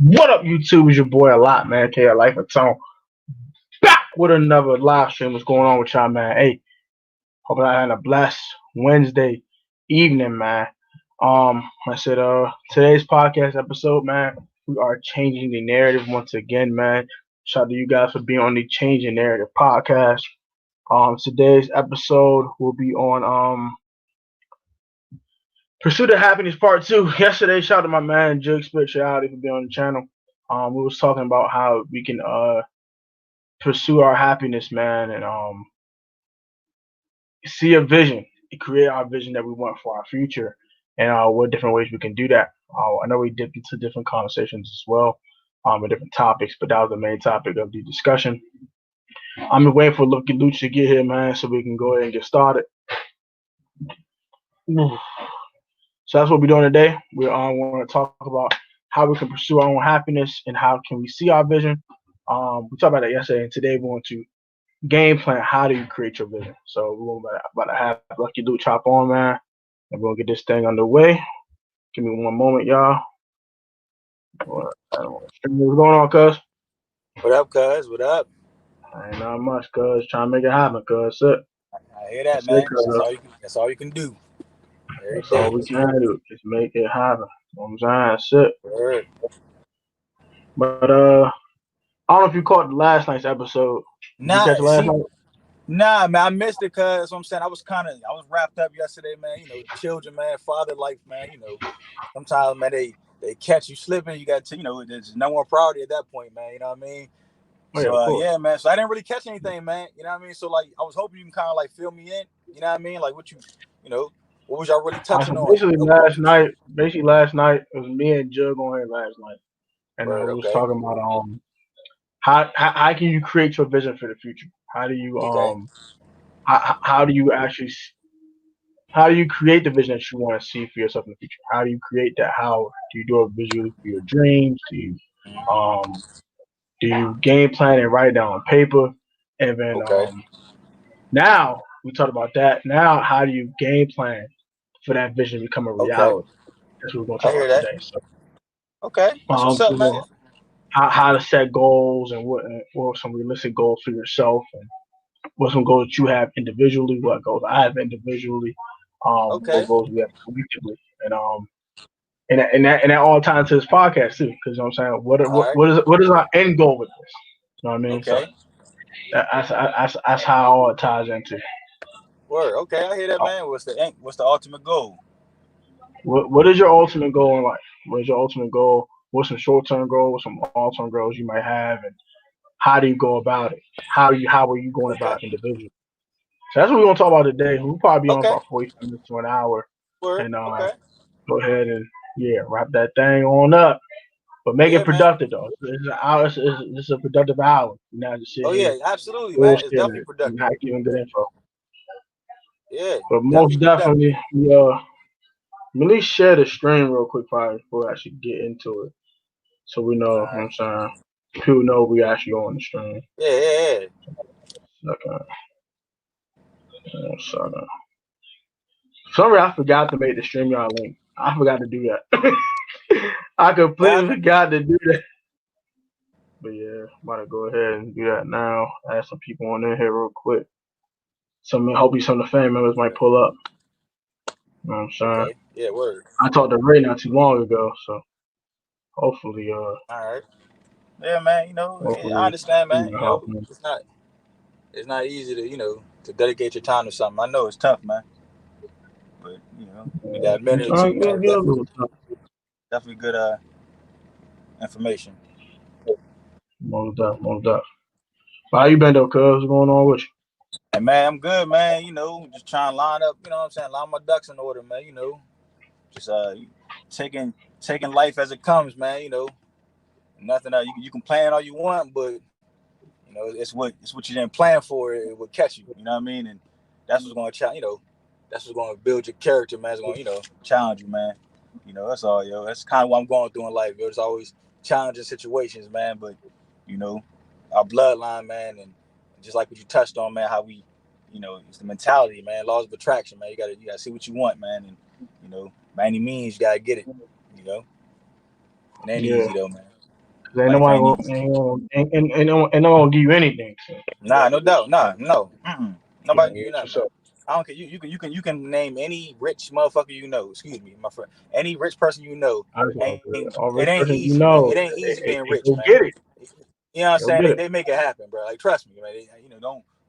What up, YouTube? It's your boy A.L.O.T, man. K Life of Tone. Back with another live stream. What's going on with y'all, man? Hey, hope I had a blessed Wednesday evening, man. I said, today's podcast episode, man, we are changing the narrative once again, man. Shout out to you guys for being on the Changing Narrative podcast. Today's episode will be on Pursuit of Happiness Part 2. Yesterday, shout out to my man Jug Spirituality for being on the channel. We was talking about how we can pursue our happiness, man, and see a vision, create our vision that we want for our future, and what different ways we can do that. I know we dipped into different conversations as well, with different topics, but that was the main topic of the discussion. I'm waiting for Lucky Luch to get here, man, so we can go ahead and get started. So that's what we're doing today. We want to talk about how we can pursue our own happiness and how can we see our vision. We talked about that yesterday, and today we want to game plan. How do you create your vision? So we're about to have Lucky Luke chop on, man, and we'll get this thing underway. Give me one moment, y'all. What's going on, cuz? What up, cuz? What up? Ain't not much, cuz. Trying to make it happen, cuz. That's it. I hear that, man. That's all you can do. That's all we can do. Just make it happen. You know what I'm saying? That's it. Word. But I don't know if you caught last night's episode. Did you catch last night? Nah, man, I missed it, cuz I'm saying I was wrapped up yesterday, man. You know, children, man, father life, man. You know, sometimes, man, they catch you slipping. You got to, there's no more priority at that point, man. You know what I mean? So yeah, man. So I didn't really catch anything, man. You know what I mean? So like, I was hoping you can kind of like fill me in. You know what I mean? Like what what was y'all really touching on? Basically last night it was me and Jug on here last night, and we was talking about how can you create your vision for the future? How do you how do you actually how do you create the vision that you want to see for yourself in the future? How do you create that? How do you do it visually for your dreams? Do you game plan and write it down on paper? And then now we talked about that. Now how do you game plan for that vision to become a reality? That's what we're gonna talk about today. So, that's what's up, man. How to set goals and what are some realistic goals for yourself, and what some goals that you have individually, what goals I have individually, what goals we have collectively, and that all ties to this podcast too, because you know what I'm saying, what is our end goal with this? You know what I mean? So that's how all it ties into. Word. Okay, I hear that, man. What's the ultimate goal? What is your ultimate goal in life? What is your ultimate goal? What's some short-term goals? Some long-term goals you might have, and how do you go about it? How are you going about it individually? So that's what we're gonna talk about today. We'll probably be on for 45 minutes to an hour, and go ahead and wrap that thing on up. But make it productive though. It's a productive hour. You know, just sit here. Absolutely, man. It's definitely productive. Not giving good info. Yeah. But most definitely, at least share the stream real quick before I actually get into it. So we know, you know what I'm saying? People know we actually on the stream. Yeah. Okay. For some reason, I forgot to make the StreamYard link. I forgot to do that. I completely forgot to do that. But yeah, I'm about to go ahead and do that now. Add some people on in here real quick. Hopefully some of the family members might pull up. You know what I'm saying? Okay. Yeah, word. I talked to Ray not too long ago, so hopefully all right. Yeah, man, I understand, man. It's not easy to, to dedicate your time to something. I know it's tough, man. But, we got a minute or two, man. Definitely good information. Most definitely. How you been though, cuz? What's going on with you? Hey, man, I'm good, man. Just trying to line up, line my ducks in order, man. Just taking life as it comes, man. Nothing you can plan all you want, but it's what you didn't plan for. It will catch you. You know what I mean? And that's what's going to that's what's going to build your character, man. It's going to challenge you, man. That's all, yo. That's kind of what I'm going through in life. There's always challenging situations, man. But our bloodline, man, and just like what you touched on, man, how we, it's the mentality, man. Laws of attraction, man. You gotta see what you want, man, and by any means you gotta get it. It ain't easy though, man. Ain't Life nobody ain't gonna easy. and no one gonna give you anything. So Nah, no doubt. Nah, no. yeah, Nobody can give you that's nothing, what's man. up. I don't care. You can name any rich motherfucker you know. Excuse me, my friend. Any rich person you know. That's all Ain't good. it All ain't rich person, easy, you man. It know, ain't easy being rich, they'll man. get it. You know what I'm They'll saying? get it. They make it happen, bro. Like trust me, man.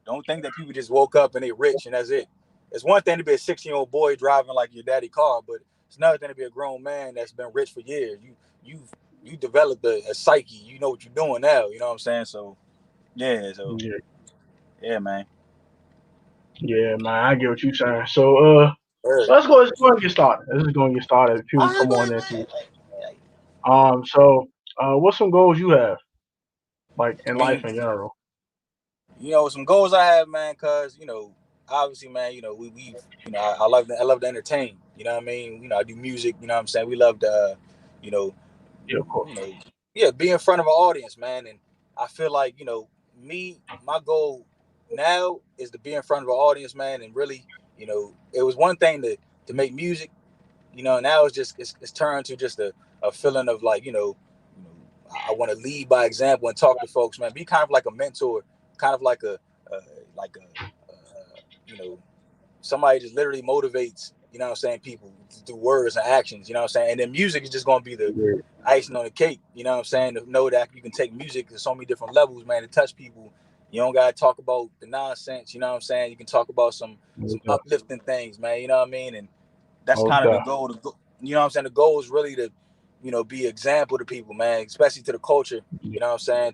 Don't think that people just woke up and they rich and that's it. It's one thing to be a 16-year-old boy driving like your daddy car, but it's another thing to be a grown man that's been rich for years. You you developed a psyche. You know what you're doing now. You know what I'm saying? So yeah, Yeah, yeah, man. yeah, man. I get what you're saying. So Word. let's go and get started. Let's just go and get started. All People right, come go on ahead, there. man. Like, What's some goals you have, like I in life mean, in general? some goals I have, man, cause obviously, man, we've, I love to entertain. You know what I mean? I do music. You know what I'm saying? We love to, you know, Yeah, of course. you know, yeah, be in front of an audience, man. And I feel like, my goal now is to be in front of an audience, man. And really, it was one thing to make music. Now it's turned to just a feeling of like, I want to lead by example and talk to folks, man. Be kind of like a mentor, kind of like uh, like a, somebody just literally motivates, what I'm saying, people through words and actions, you know what I'm saying? And then music is just going to be the Yeah, icing on the cake, you know what I'm saying? To know that you can take music to so many different levels, man, to touch people. You don't got to talk about the nonsense, you know what I'm saying? You can talk about some most definitely. uplifting things, man, you know what I mean? And that's Most kind of the definitely. goal. You know what I'm saying? The goal is really to, be an example to people, man, especially to the culture. Yeah. You know what I'm saying?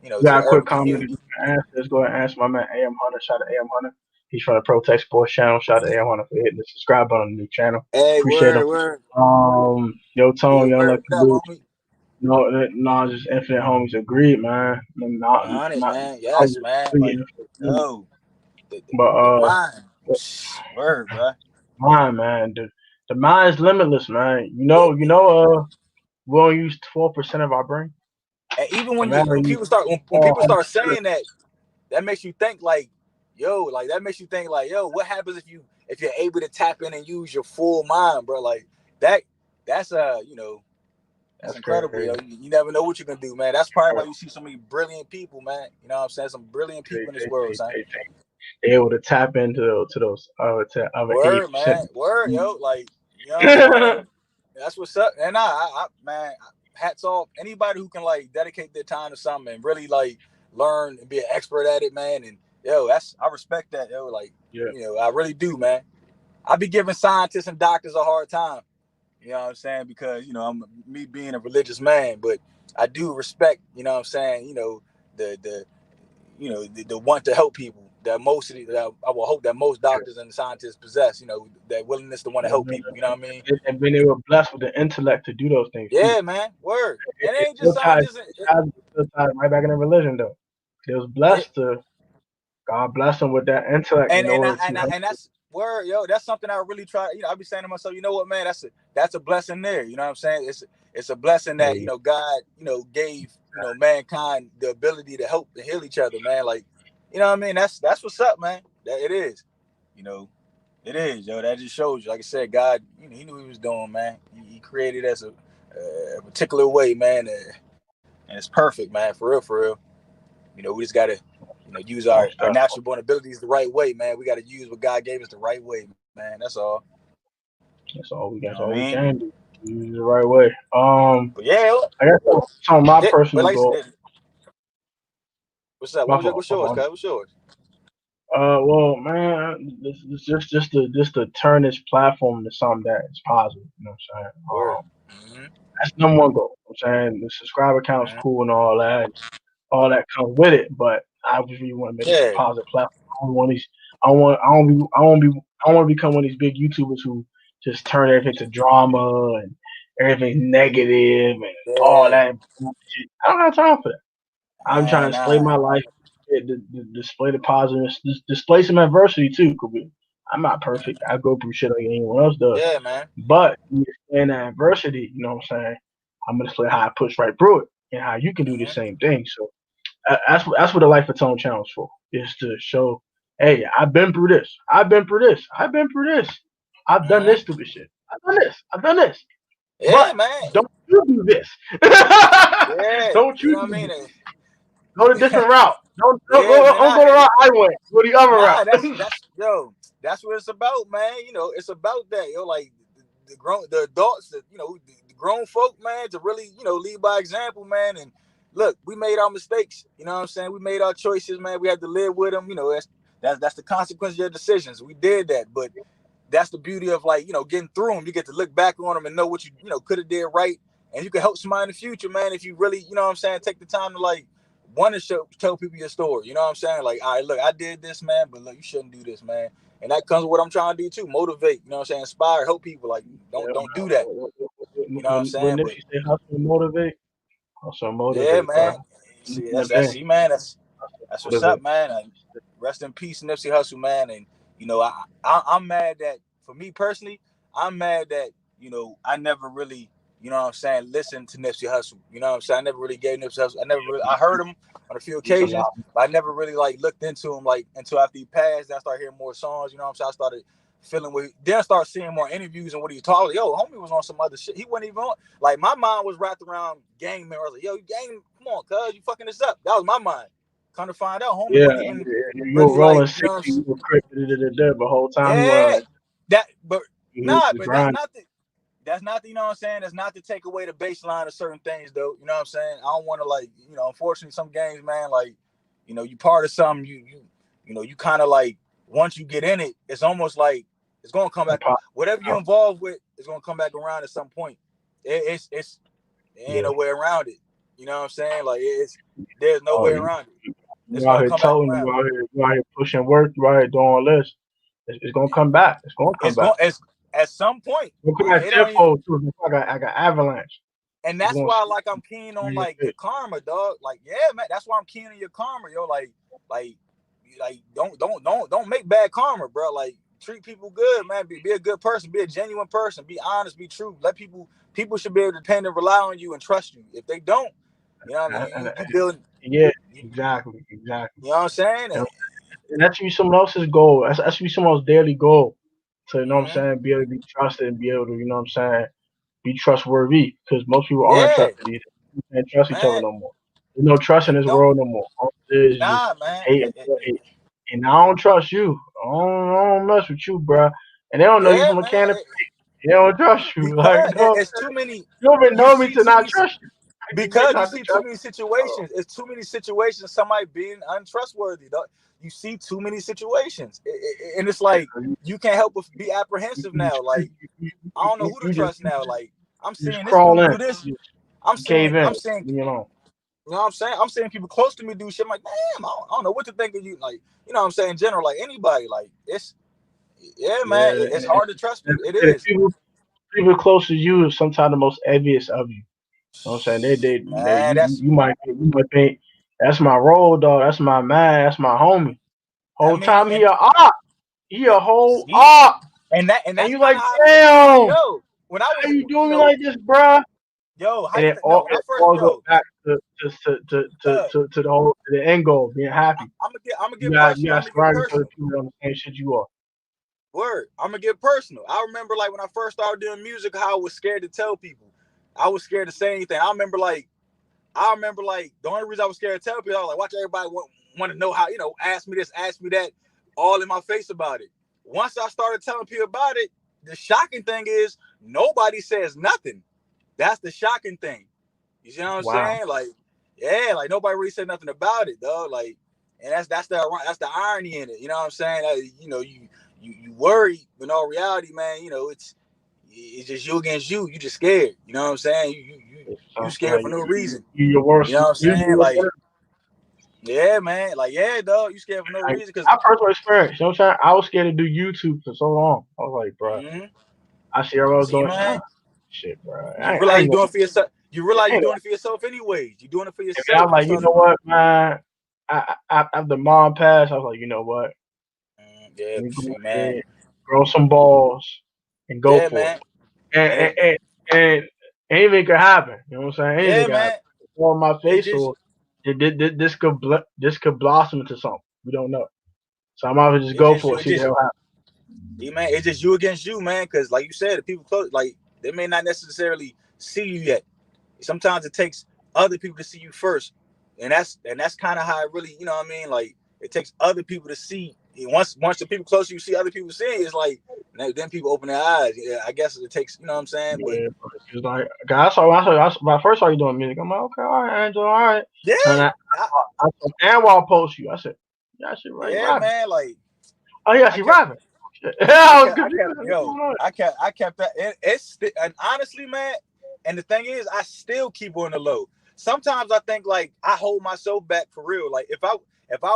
You To got the a quick urban comment that community. you can answer. Let's go ahead and answer my man AM Hunter. Shout out to AM Hunter. He's from the Protect Sports channel. Shout out to AM Hunter for hitting the subscribe button on the new channel. Hey, Appreciate him. word. Yo, Yeah, Tone, young word. lucky What up, dude. homie? No, just infinite homies agreed, man. Honest, Not man. I'm Yes, just man. really Like, infinite homies. yo, But the mind. Word, bro. mine, man, the mind is limitless, man. We only use 12% of our brain. And even Imagine when you people start when all people start 100%. saying that, that makes you think like, yo, that makes you think like, yo, what happens if you're able to tap in and use your full mind, bro? Like that that's that's That's incredible, crazy. yo. You never know what you can do, man. That's probably why you see so many brilliant people, man. You know what I'm saying? Some brilliant They, people in this they, world, they, son. they, they able to tap into those other Word, 80%. man. Word, yo. Like, you know what I'm saying? That's what's up. And man, hats off. Anybody who can like dedicate their time to something and really like learn and be an expert at it, man. And I respect that, yo. Like, Yeah, I really do, man. I be giving scientists and doctors a hard time. You know what I'm saying? Because, I'm me being a religious man, but I do respect, you know what I'm saying, the the want to help people that most of the, that I will hope that most yeah. doctors and scientists possess, that willingness to want to And, help people. You know what I mean? and being able blessed with the intellect to do those things too. Yeah, man. Word. And it It ain't just still ties, scientists. still ties right back in the religion though. They was Yeah. blessed to God bless them with that intellect And in and I, order to and I, help. and that's word, yo. That's something I really try. I be saying to myself, you know what, man? That's a blessing there. You know what I'm saying? It's a blessing that Hey, God gave mankind the ability to help and heal each other, man. Like, you know what I mean? That's what's up, man. That it is. You know, it is, yo. That just shows you. Like I said, God, He knew what He was doing, man. He created us a particular way, man, and it's perfect, man. For real, for real. We just gotta, use our, most our definitely. natural born abilities the right way, man. We gotta use what God gave us the right way, man. That's all. You know That's what I all we mean? can do. Use it the right way. But yeah, I guess some of my but personal like, goal. what's up? My fault. What's My yours, fault. cuz? What's yours? Well, man, this just to turn this platform into something that is positive. You know what I'm saying? Word. Mm-hmm. That's number one goal. You know what I'm saying the subscriber count's Mm-hmm. cool and all that comes with it, but I just really want to make this a Yeah, positive platform. I don't want these. I don't want to become one of these big YouTubers who just turn everything to drama and everything negative and all yeah, that bullshit. I don't have time for that. I'm trying to man. display my life, display the positiveness, display some adversity too. Cause I'm not perfect. I go through shit like anyone else does. Yeah, man. But in that adversity, you know what I'm saying? I'm gonna display how I push right through it and how you can do the Mm-hmm. same thing. So that's what the Life of Tone challenge for is to show, hey, I've been through this. I've been through this. I've been through this. I've done Mm-hmm. this stupid shit. I've done this. I've done this. Yeah, But man. don't you do this. Yeah, Don't you you know what I do mean? this. Go a different route. Yeah, man. Don't go the route I went. Go the other Nah, route. that's what it's about, man. You know, it's about that, like the adults, the grown folk, man, to really, lead by example, man. And look, we made our mistakes. You know what I'm saying? We made our choices, man. We had to live with them. You know, that's the consequence of your decisions. We did that, but that's the beauty of, like, getting through them. You get to look back on them and know what you could have did right, and you can help somebody in the future, man. If you really, you know what I'm saying, take the time to, like, want to tell people your story. You know what I'm saying? Like, all right, look, I did this, man, but look, you shouldn't do this, man. And that comes with what I'm trying to do too. Motivate. You know what I'm saying? Inspire, help people. Like, Yeah, don't do that. You know what I'm when saying? But Nipsey say hustle and motivate, yeah, bro. man. See, man. That's what's up, Motivate. man. Rest in peace, Nipsey Hussle, man. And I'm mad that, for me personally, I'm mad that I never really, what I'm saying, listened to Nipsey Hussle. You know what I'm saying? I never really gave Nipsey Hussle. I heard him on a few It's a occasions, lot. but I never really, like, looked into him, like, until after he passed. Then I started hearing more songs. You know what I'm saying? I started feeling with. Then I started seeing more interviews and what he talked. Yo, homie was on some other shit. He wasn't even on. Like, my mind was wrapped around gang members. I was like, yo, gang, come on, cuz, you fucking this up. That was my mind. Kind of find out, homie Yeah, wasn't even you were really, rolling like, you know. 60, you were crippin', but the whole time he Yeah, was but he nah, was but grinding. that's not the, you know what I'm saying. That's not to take away the baseline of certain things, though. You know what I'm saying. I don't want to, like, unfortunately, some games, man, like, you part of something. You kind of, like, once you get in it, it's almost like it's gonna come back. Whatever you're involved with is gonna come back around at some point. It ain't no way around it. You know what I'm saying? Like, there's no way around it. It's You out gonna here come back telling around. you out here pushing work, you out here doing all this. It's gonna come back. It's gonna come back. It's at some point. It's gonna come back It don't even, tenfold too. I got avalanche. and It's that's gonna why, like, I'm keen on, swing like, your your face. karma, dog. Like, yeah, man, that's why I'm keen on your karma, yo. Like, don't make bad karma, bro. Like, treat people good, man. Be a good person. Be a genuine person. Be honest. Be true. Let people should be able to depend and rely on you and trust you. If they don't, you know what I mean. You build. Yeah, You exactly. you know what I'm saying? And that should be someone else's goal. That should be someone else's daily goal. To, you know what I'm Mm-hmm. saying, be able to be trusted and be able to, you know what I'm saying, be trustworthy. Because most people aren't Yeah, trusted either. We can't trust each other man. no more. There's no trust in It this don't. world no more. All it is just Nah, man. hate and and I don't trust you. I don't mess with you, bro. And they don't know you Yeah, from a man. can of they don't trust you. Like, Because no, it's too many. you don't even You know me see to too not many. trust you. You make Because you not to see too trust many you. situations. It's too many situations. Somebody being untrustworthy. You see too many situations, and it's like you can't help but be apprehensive now. Like, I don't know who to You just trust now. Like, I'm you just seeing this crawl dude in. do this. You cave in. I'm saying, You know. you know what I'm saying? I'm seeing people close to me do shit. I'm like, damn, I don't know what to think of you. Like, you know what I'm saying? In general, like, anybody, like, yeah, man, Yeah, it's hard to trust people. It and is, people close to you is sometimes the most envious of you. You know what I'm saying? man. You might think that's my road dog, that's my man, that's my homie. I Whole mean, time he a whole see, op, and and that's you kind like, of how, damn, yo, when I how was, you doing me like this, bruh? yo, how And you no, when I it first, all goes yo, back uh, to the whole to the end goal, being happy. I'm gonna get personal. I'm You got gonna get surrounded yourself with personal. people on the same shit you are. Word. I'm gonna get personal. I remember, like, when I first started doing music, how I was scared to tell people. I was scared to say anything. I remember like the only reason I was scared to tell people, I was like, watch everybody want to know how, ask me this, ask me that, all in my face about it. Once I started telling people about it, the shocking thing is nobody says nothing. That's the shocking thing. You see what I'm Wow. saying? Like, yeah, like nobody really said nothing about it, though. Like, and that's the irony in it. You know what I'm saying? You worry, but in all reality, man, it's just you against you. You just scared. You know what I'm saying? You scared for no reason. You your worst. You know what I'm You saying? your Like, worst. yeah, man. Like, yeah, dog. You scared for no Like, reason because I personal experience. You know what I'm saying? I was scared to do YouTube for so long. I was like, bro, I see what I was see, doing. man, Shit, bro. you I realize ain't you're gonna. doing it for yourself. You realize I you're ain't doing it for yourself anyways. You're doing it for I yourself. was You like, you know started. what, man? After mom passed, I was like, you know what? Yeah, Let me go see, man. ahead, grow some balls, and go Yeah, for man. it. And And and, and, and anything could happen. You know what I'm saying? Anything yeah, could happen. man. Fall on my It's face, just or this could blossom into something. We don't know. So I'm out to just it's go just for you. it. It's See the just hell happen. man. It's just you against you, man. Because like you said, the people close, like they may not necessarily see you yet. sometimes it takes other people to see you first, and that's kind of how it really, you know what I mean? Like it takes other people to see. Once the people close to you see other people seeing, it's like then people open their eyes. Yeah, I guess it takes, you know what I'm saying? But Yeah, bro. It's like, when I first saw you doing music, I'm like, okay, all right, Angel, all right. yeah, And I saw Anwar post you. I said, yeah, she right, yeah, rapping. man. Like Oh yeah, I she kept, rapping. I was I confused. kept, yo, I kept that. And honestly, man. And the thing is, I still keep on the low. Sometimes I think like I hold myself back for real. Like if I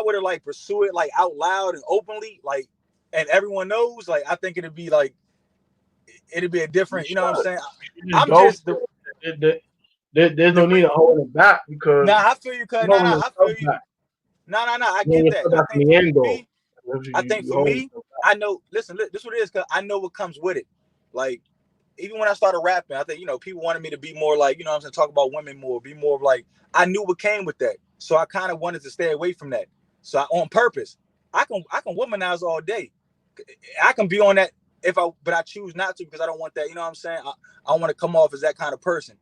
were to like pursue it like out loud and openly, like, and everyone knows, like I think it'd be a You different. You know what I'm should. saying? You just I'm go just for it. There's the no need re. to hold it back because Nah, I feel you, cuz. you Nah, holding nah, I feel yourself you. back. Nah, nah, nah. I You holding get that. yourself back from the end goal. Me, I think You for holding me, yourself I know. Listen, this is what it is, cuz I know what comes with it. Like even when I started rapping, I think, people wanted me to be more like, you know what I'm saying, talk about women more, be more of like, I knew what came with that. So I kind of wanted to stay away from that. So on purpose, I can womanize all day. I can be on that but I choose not to because I don't want that, you know what I'm saying? I want to come off as that kind of person.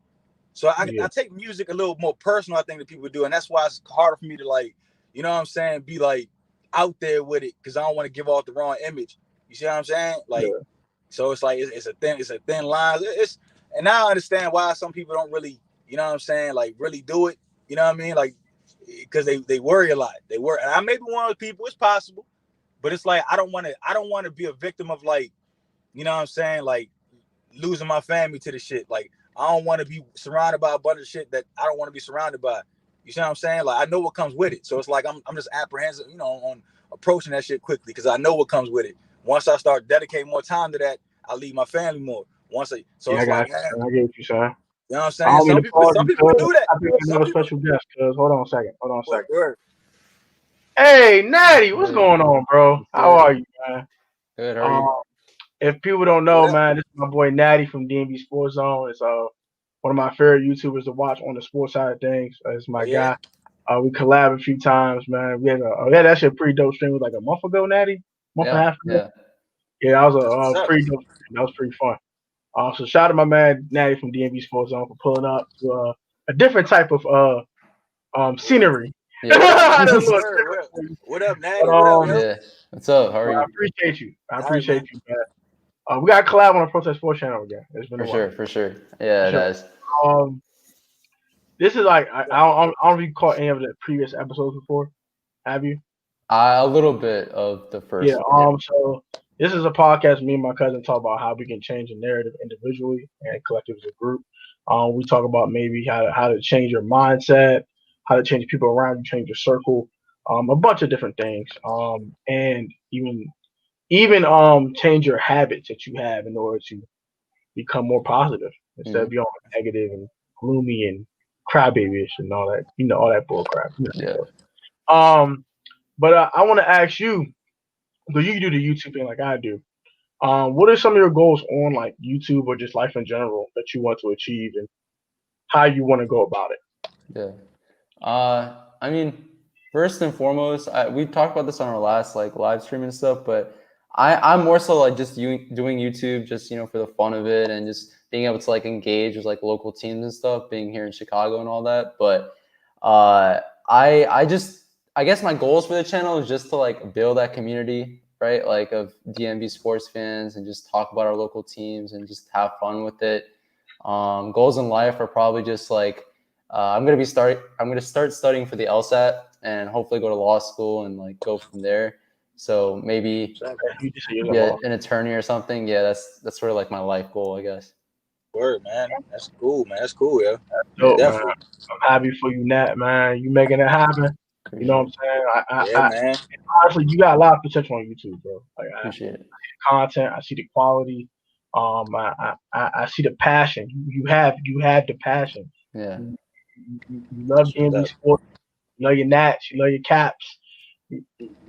So back. I take music a little more personal, I think, that people do. And that's why it's harder for me to like, you know what I'm saying, be like out there with it because I don't want to give off the wrong image. You see what I'm saying? Like, Yeah. so it's like it's a thin line. And now I understand why some people don't really, you know what I'm saying, like really do it. You know what I mean? Like because they worry a lot. They worry. And I may be one of those people. It's possible, but it's like I don't want to be a victim of like, you know what I'm saying, like losing my family to the shit. Like I don't want to be surrounded by a bunch of shit that I don't want to be surrounded by. You see what I'm saying? Like I know what comes with it. So it's like I'm just apprehensive, on approaching that shit quickly because I know what comes with it. Once I start dedicating more time to that, I leave my family more. So Yeah, it's I got like, you, son. I get you, son. you know what I'm I saying? don't mean to pause Some you, people can cuz. do that. I think we Some have a people special guest, cuz. Hold on a second. Hold on a second. word. Hey, Natty, what's Hey, going on, bro? what's How good? are you, man? Good. How are Um, you? if people don't What know, up? man, this is my boy Natty from D&B Sports Zone. It's one of my favorite YouTubers to watch on the sports side of things. It's Oh my yeah? guy. We collab a few times, man. We had actually a pretty dope stream like a month ago, Natty, month and a Yeah, half ago. yeah. Yeah, that was That's what's a up. pretty dope stream. That was pretty fun. So shout out to my man Natty from D&B Sports Zone for pulling up to a different type of scenery. Yeah. I know it's a little Word, different for you. what up, But Natty? What up, yo? Yeah. What's up? How are I you? appreciate you. I All right, man. appreciate you, man. We got to collab on a Protest Sports channel again. It's been a For while. sure, for sure. For Yeah, sure. that is. Um, this is like I don't really caught any of the previous episodes before. Have you? A little bit of the Yeah. first one. Yeah. So this is a podcast. Me and my cousin talk about how we can change a narrative individually and collective as a group. We talk about maybe how to change your mindset, how to change people around you, change your circle, a bunch of different things. And even change your habits that you have in order to become more positive instead of Hmm. being all negative and gloomy and crybabyish and all that, all that bull crap. Yeah. But I want to ask you, because you do the YouTube thing like I do. What are some of your goals on like YouTube or just life in general that you want to achieve and how you want to go about it? Yeah. I mean, first and foremost, we talked about this on our last like live stream and stuff, but I'm more so like just doing YouTube just for the fun of it and just being able to like engage with like local teams and stuff, being here in Chicago and all that. But I guess my goals for the channel is just to like build that community, right? Like of DMV sports fans and just talk about our local teams and just have fun with it. Goals in life are probably just like I'm gonna start studying for the LSAT and hopefully go to law school and like go from there. So maybe What's up, man? You just say you're yeah, lost. an attorney or something. Yeah, that's sort of like my life goal, I guess. Word, man. That's cool, man. That's cool, yo. Dope, man. Definitely. I'm happy for you, Nat, man. You making it happen. You know what Appreciate I'm saying? Yeah, man. Honestly, you got a lot of potential on YouTube, bro. Like appreciate it. content. I see the quality. I see the passion. You have the passion. Yeah, You love That's what's DMV up. sports. You love your Nats. You love your Caps. You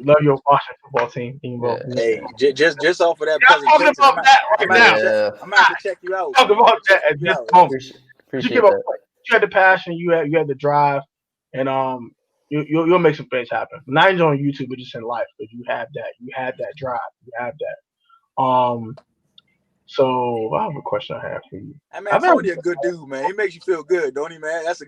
love your Washington football team, bro. yeah, Hey, just off of that We're not talking presentation, about that right now. yeah. I'm gonna have to check you out, Talk man. I'm about gonna that check at you this out, yo. moment. But you give Appreciate up. that. You had the passion. You had the drive, and you'll make some things happen. Not even on YouTube, but just in life. But you have that. You have that drive. You have that. So I have a question I have for you. I mean, I've had, Tony a good dude, man. He makes you feel good, don't he, man? That's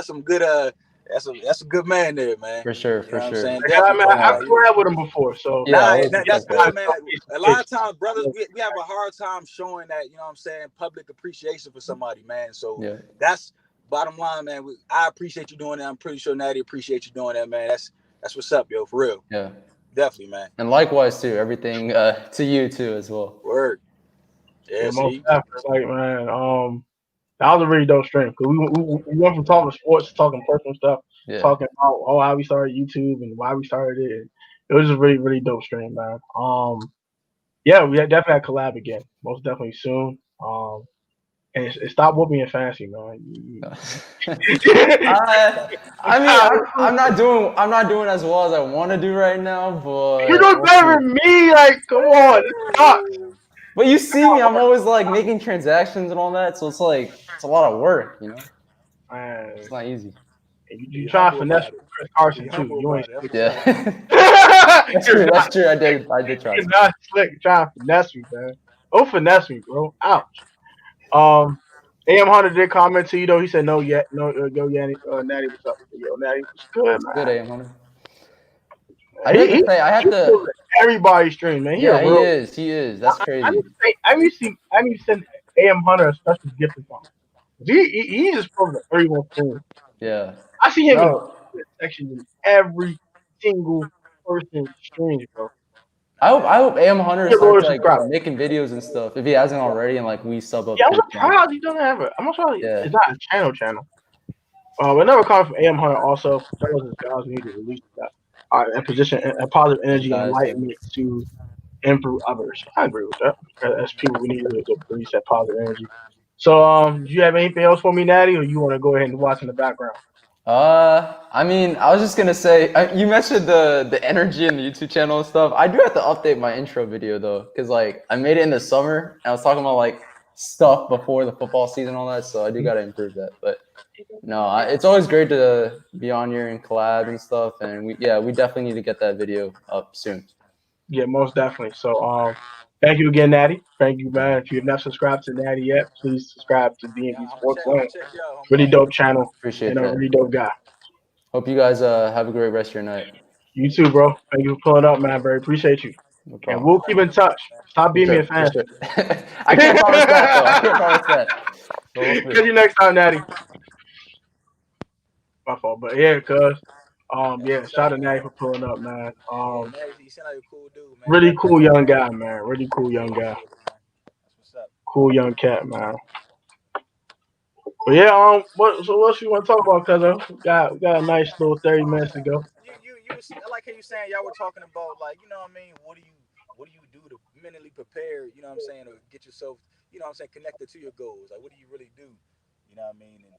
some good that's a good man there, man. For sure, You know for what I'm sure. saying? I Definitely, mean, Tony. I've Like, collabed with him before, so Yeah, I nah, always that's respect good, that. man. A lot of times, brothers, we have a hard time showing that, you know what I'm saying, public appreciation for somebody, man. So Yeah. that's bottom line, man. I appreciate you doing that. I'm pretty sure Natty appreciates you doing that, man. That's what's up, yo, for real. Yeah. Definitely, man. And likewise too. Everything to you too as well. Word. Yeah, yeah, most see? definitely. Like, man, that was a really dope stream because we went from talking sports to talking personal stuff, Yeah. talking about how we started YouTube and why we started it. And it was just really really dope stream, man. Yeah, we definitely had collab again, most definitely soon. And stop whooping your fancy, man. I mean, I'm not doing as well as I want to do right now, You're but doing we'll better see. than me. Like, come on, this sucks. But you see me, I'm always like making transactions and all that, so it's like it's a lot of work, you know. Man, It's not easy. you Be try to humble finesse about it. with Chris Be Carson too. humble You ain't about it. That's slick. what's up. Yeah, that's You're true. not. That's true. I did try You're some. not slick. Trying to finesse me, man. Don't finesse me, bro. Ouch. Um, AM Hunter did comment to you though. He said no yet. No, yo, Yanni, Natty, what's up? Yo, Natty, what's good, It's good, man? AM100. I do have He to say, I have he to. pulls everybody's stream, man. He a Yeah, he real. is. He is. That's I need crazy. to say, I need to send AM Hunter a special gift or something. He just pulls everyone's stream. Yeah. I see him in No, sections in every single person's streams, bro. I Nah, hope man. I hope AM Hunter He a starts loyal like subscriber. making videos and stuff if he hasn't already, and like we sub up Yeah, I'm to his channel. surprised he doesn't have it. I'm surprised Yeah, it's not a channel. Another comment from AM Hunter also, fellas and guys need to release that. And position a positive those energy and guys. Yeah. enlightenment to improve others. I agree with that. As people, we need to release that positive energy. So, do you have anything else for me, Natty, or you want to go ahead and watch in the background? I mean, I was just gonna say, you mentioned the energy in the YouTube channel and stuff. I do have to update my intro video though, because like I made it in the summer, and I was talking about like stuff before the football season and all that, so I do gotta improve that. But no, it's always great to be on here and collab and stuff, and we definitely need to get that video up soon. Yeah, most definitely. So, thank you again, Natty. Thank you, man. If you've not subscribed to Natty yet, please subscribe to Yeah, D&D I'm Sports gonna One. check you out, homie. Really dope channel Appreciate and a that. really dope guy. Hope you guys have a great rest of your night. You too, bro. Thank you for pulling up, man. Very appreciate you. No And problem. we'll keep in touch. Stop For being me a sure, for fan. sure. I can't promise that though. I can't promise that. But we'll Catch see. you next time, Natty. My fault. But yeah, cuz That's yeah, what's shout up, out to man. Natty for pulling up, man. Yeah, Natty, you seem like a cool dude, man. Really Definitely. cool young guy, man. Really cool young guy. Appreciate it, man. That's what's up. Cool young cat, man. But yeah, what else you want to talk about, cuz? We got a nice little 30 minutes to go. I like how you saying y'all were talking about, like, you know what I mean, what do you do to mentally prepare, you know what I'm saying, or get yourself, you know what I'm saying, connected to your goals. Like, what do you really do? You know what I mean? And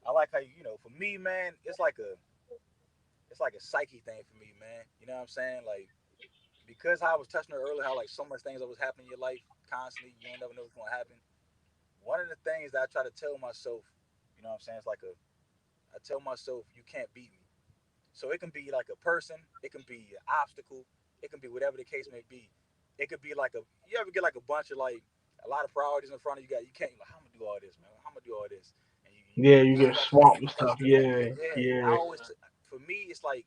I like how for me, man, it's like a psyche thing for me, man. You know what I'm saying? Like, because how I was touching her earlier, how like so much things that was happening in your life constantly, you don't never know what's gonna happen. One of the things that I try to tell myself, you know what I'm saying, it's like I tell myself, you can't beat me. So it can be like a person, it can be an obstacle, it can be whatever the case may be. It could be like you ever get like a bunch of like a lot of priorities in front of you. You can't like, how am I gonna do all this, man? How am I gonna do all this? And Yeah, you you get get stuck, swamped with stuff. flustered. Yeah, Yeah, and yeah. for me, it's like,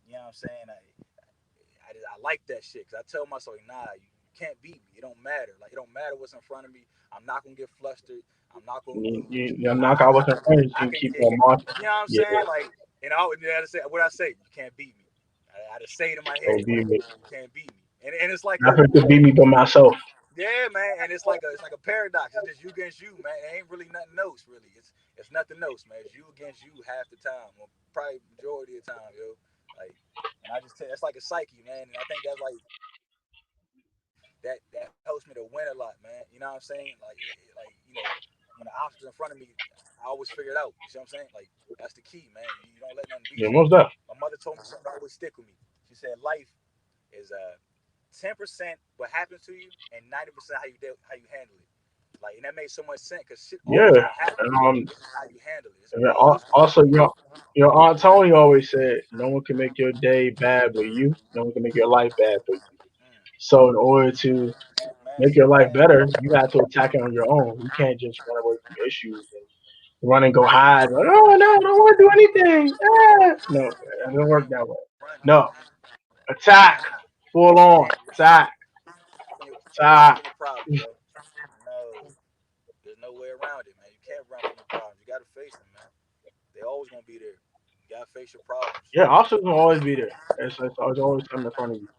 you know what I'm saying? I like that shit because I tell myself, nah, you can't beat me. It don't matter. Like, it don't matter what's in front of me. I'm not gonna get flustered. I'm not gonna lose. You knock out what's in front of you, I you can keep get, on marching. you know what I'm Yeah, saying? Like, and I say what I say. You can't beat me. I just say it in my so head. be me. You can't beat me. And it's like Nothing could beat me but myself. yeah, man. And it's like a paradox. It's just you against you, man. It ain't really nothing else, really. It's nothing else, man. It's you against you half the time, or probably majority of the time, yo. Like, and I just tell it's like a psyche, man. And I think that's like that helps me to win a lot, man. You know what I'm saying? When the obstacles in front of me, I always figure it out. You see what I'm saying? Like, that's the key, man. You don't let nothing beat Yeah, you. most definitely. My mother told me something that always stick with me. She said, "Life is 10% what happens to you and 90% how you handle it." Like, and that makes so much sense because shit Yeah, always gonna happen to and you. It's just how you handle it. It's and always gonna also happen. your aunt Tony always said, no one can make your day bad but you. No one can make your life bad but you. Mm. So in order to man. make your See, life man. better, you have to attack it on your own. You can't just run away from issues and run and go hide. Like, oh no, I don't want to do anything. No, it doesn't You work ain't that way. running. No, You attack, can't. full You on, can't. attack, Attack attack. from your problems, bro. No, there's no way around it, man. You can't run from your problems. You got to face them, man. They always gonna be there. You gotta face your problems. Yeah, obstacles will always be there. It's always something in front of you.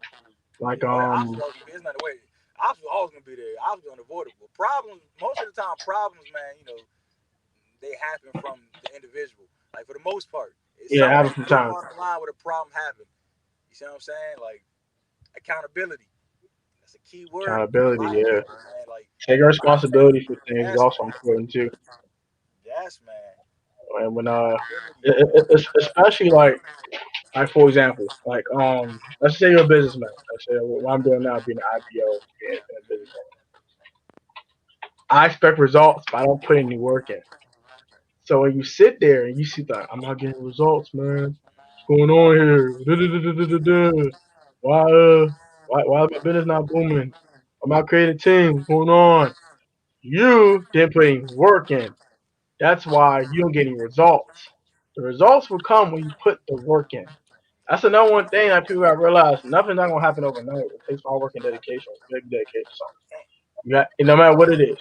Like Yeah, oh yeah, obstacles always gonna be. There's nothing way. Obstacles always gonna be there. Obstacles unavoidable. Problems, most of the time, problems, man. They happen from the individual. Like for the most part, it's yeah, it something happens that you did sometimes. on the line where the problem happened. You see what I'm saying? Like accountability. That's a key word for a Accountability. lot of Yeah, people, man. Like taking a lot of times, responsibility for things is yes, also man. important too. Yes, man. And when Accountability, man. especially like for example, like let's say you're a businessman. Let's say what I'm doing now, being an IPO, being a business owner. I expect results, but I don't put any work in. So when you sit there and you see that I'm not getting results, man, what's going on here? Da-da-da-da-da-da-da. Why is my business not booming? I'm not creating a team. What's going on? You didn't put any work in. That's why you don't get any results. The results will come when you put the work in. That's another one thing that people got to realize. Nothing's not gonna happen overnight. It takes hard work and dedication. You gotta be dedicated to something. You got, and no matter what it is,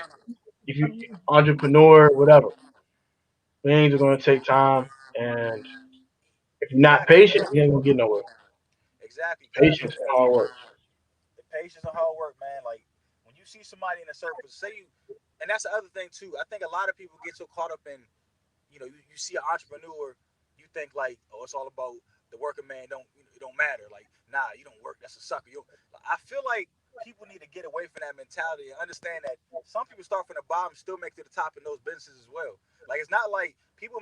if you entrepreneur, whatever, things are gonna take time. And if you're not Exactly, patient, man. you ain't gonna get nowhere. Exactly, cuz Patience and because hard work. the patience and hard work, man. Like when you see somebody in a certain position, say you, and that's the other thing too. I think a lot of people get so caught up in, you see an entrepreneur, you think like, oh, it's all about the working man. It don't matter. Like, nah, you don't work. That's a sucker. I feel like people need to get away from that mentality and understand that some people start from the bottom, still make to the top in those businesses as well. Like, it's not like people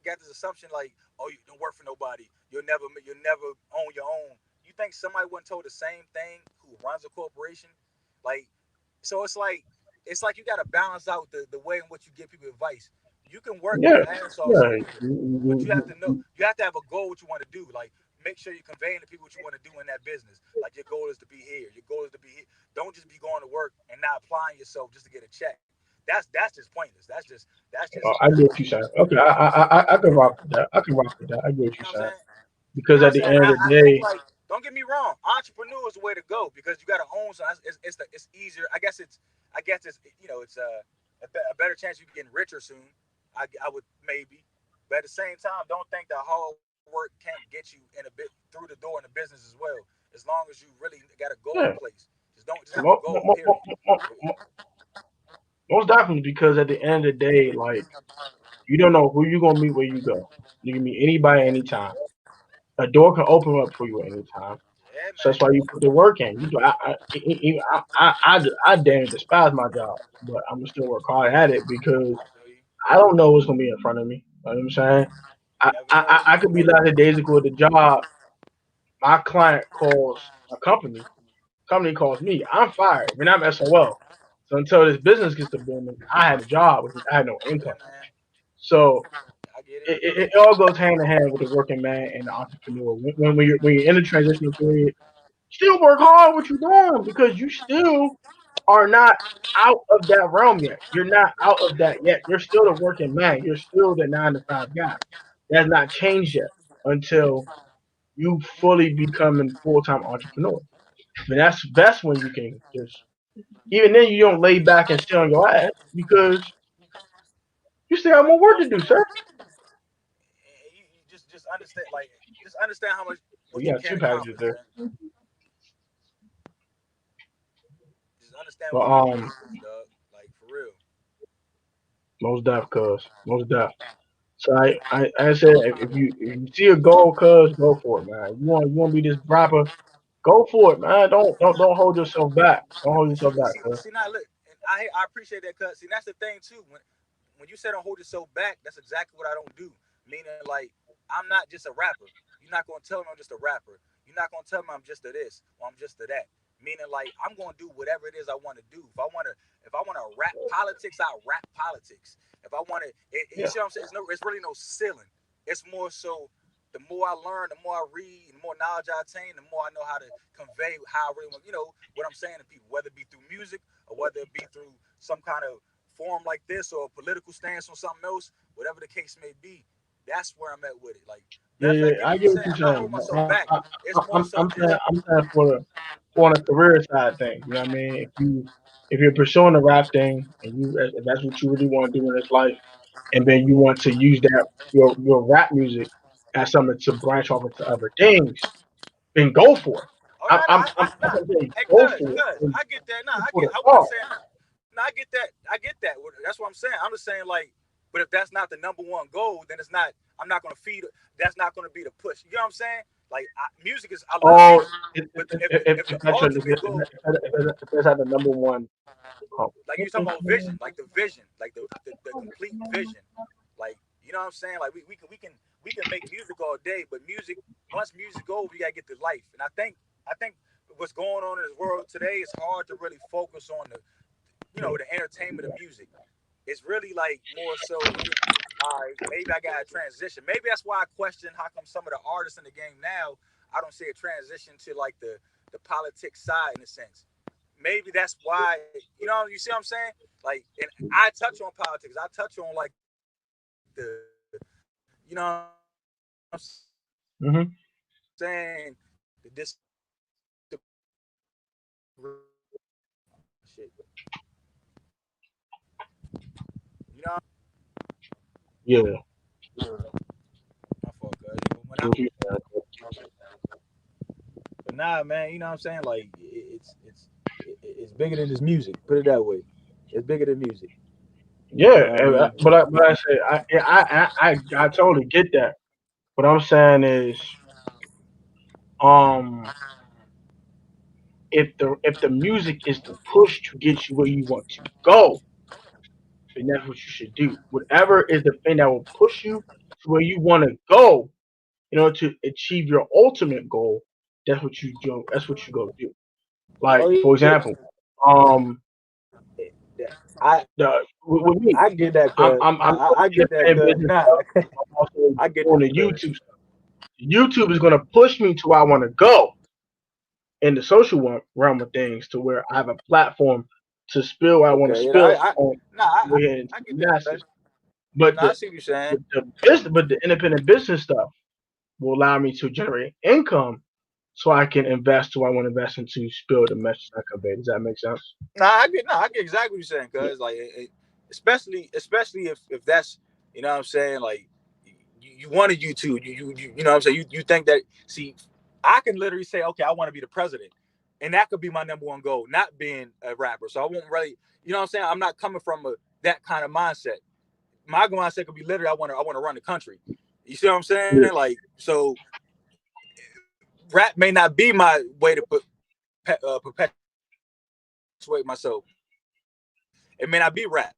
got this assumption like, oh, you don't work for nobody. You'll never own your own. You think somebody wasn't told the same thing who runs a corporation? Like, so it's like you got to balance out the way in which you give people advice. You can work Yeah, your ass off yeah. somewhere, but you have to know, you have to have a goal what you want to do. Like make sure you're conveying to people what you want to do in that business. Like your goal is to be here. Your goal is to be here. Don't just be going to work and not applying yourself just to get a check. That's just pointless. I That's get just what you're saying. Okay, I can rock with that. I can rock with that. I get what you you're know what I'm saying. saying? You Because know at what I'm the saying? end of I the think day, like don't get me wrong, entrepreneur is the way to go because you got to own something. It's easier. I guess it's a better chance of you getting richer soon. I would maybe, but at the same time, don't think that hard work can't get you in a bit through the door in the business as well. As long as you really got a goal in yeah, place, just have a mo- goal. mo- mo- Period. mo- mo- mo- most definitely. Because at the end of the day, like you don't know who you're gonna meet where you go. You can meet anybody anytime. A door can open up for you at any time. Yeah, So man. that's why you put the work in. You do. I damn despise my job, but I'm gonna still work hard at it because I feel you. I don't know what's gonna be in front of me. You know what I'm saying? You never know. I could be lackadaisical at the job. My client calls a company calls me. I'm fired. I mean, I'm SOL. So until this business gets to booming, I had a job, which is I had no income. Yeah, man. So I get it. it all goes hand in hand with the working man and the entrepreneur. When you're in the transitional period, still work hard what you're doing because you still are not out of that realm yet. You're not out of that yet. You're still the working man. You're still the 9 to 5 guy. That's not changed yet until you fully become a full time entrepreneur. And that's best when you can just even then you don't lay back and sit on your ass because you still have Right. more work to do, sir. You just understand just understand how much We what you got can two packages accomplish, there. man. Just understand But what you can accomplish, dog. Like for real. most deaf cuz. Most deaf. So I said if you see a goal, cuz go for it, man. You want to be this rapper, go for it, man. Don't hold yourself back. Don't hold yourself back, cuz. See now look, and I appreciate that cut. See that's the thing too. When you say don't hold yourself back, that's exactly what I don't do. Meaning like I'm not just a rapper. You're not gonna tell me I'm just a rapper. You're not gonna tell me I'm just a this or I'm just a that. Meaning like I'm gonna do whatever it is I want to do. If I wanna rap politics, I'll rap politics. If I wanna, you Yeah. see what I'm saying? It's really no ceiling. It's more so. the more I learn, the more I read, the more knowledge I attain, the more I know how to convey how I really want, what I'm saying to people, whether it be through music or whether it be through some kind of forum like this or a political stance on something else, whatever the case may be. That's where I'm at with it. Like, matter Yeah, of yeah, fact, you know I what I'm get what saying? you're I'm not saying. holding myself back. It's more so I'm saying just for on the career side thing. You know what I mean? If you're pursuing the rap thing and if that's what you really want to do in this life, and then you want to use that your rap music as something to branch off into other things, then go for it. oh no, no, I'm nah. saying Hey, go cuz, for it cuz, and I get that. Nah, go I for get. the I wasn't cause. saying that. No, I get that. I get that. That's what I'm saying. I'm just saying like, but if that's not the number one goal, then it's not. I'm not gonna feed. That's not gonna be the push. You know what I'm saying? Like, music is. I love Oh, music, but if the if that's ultimate goal, if that's at the number one. Oh, like you're talking about vision, like the vision, like the complete vision, like you know what I'm saying? Like we can make music all day, but music once music goes, we gotta get to life. And I think what's going on in this world today is hard to really focus on the entertainment of music. It's really like more so. All right, maybe I got to transition. Maybe that's why I question how come some of the artists in the game now I don't see a transition to like the politics side in a sense. Maybe that's why you see what I'm saying? Like, and I touch on politics. I touch on like the what I'm hmm saying, the shit. You know, yeah. my fault, cuz. When I, What you but nah, man, you know what I'm saying? Like, it's bigger than just music. Put it that way. It's bigger than music. You Yeah, know what I mean? but I say I totally get that. What I'm saying is, um, if the music is the push to get you where you want to go, then that's what you should do. Whatever is the thing that will push you to where you want to go in order to achieve your ultimate goal, that's what you do. That's what you go do. Like Oh for yeah, example, um, I with me, I get that, I'm cuz. I'm I'm I doing get that, independent cuz. business Nah, stuff. I'm also I get doing that, the cuz. YouTube stuff. YouTube is going to push me to where I want to go in the social realm of things, to where I have a platform to spill what I want to Okay, yeah, spill on nah, here into I the get that, cuz. masses. But Nah, I see what you're saying. the independent business stuff will allow me to generate income, so I can invest who I want to invest into, spill the message I convey. Does that make sense? I get exactly what you're saying, Yeah. cuz like, especially if that's what I'm saying, like you want to YouTube, you know what I'm saying, you think that, see, I can literally say, okay, I want to be the president, and that could be my number one goal, not being a rapper. So I won't really, you know what I'm saying. I'm not coming from that kind of mindset. My mindset could be literally, I want to run the country. You see what I'm saying? Yeah. Like, so rap may not be my way to perpetuate myself. It may not be rap.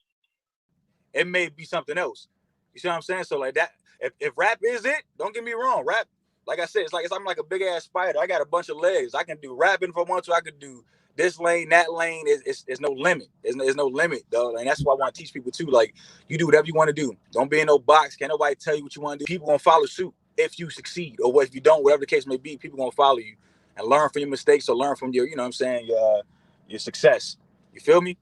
It may be something else. You see what I'm saying? So like that, if rap is it, don't get me wrong. Rap, like I said, I'm like a big ass spider. I got a bunch of legs. I can do rapping if I want to. I could do this lane, that lane. It's no limit. There's no limit, though. And that's why I want to teach people too. Like, you do whatever you want to do. Don't be in no box. Can't nobody tell you what you want to do. People gonna follow suit if you succeed, or what if you don't. Whatever the case may be, people gonna follow you and learn from your mistakes, or learn from your, you know what I'm saying, your success. You feel me?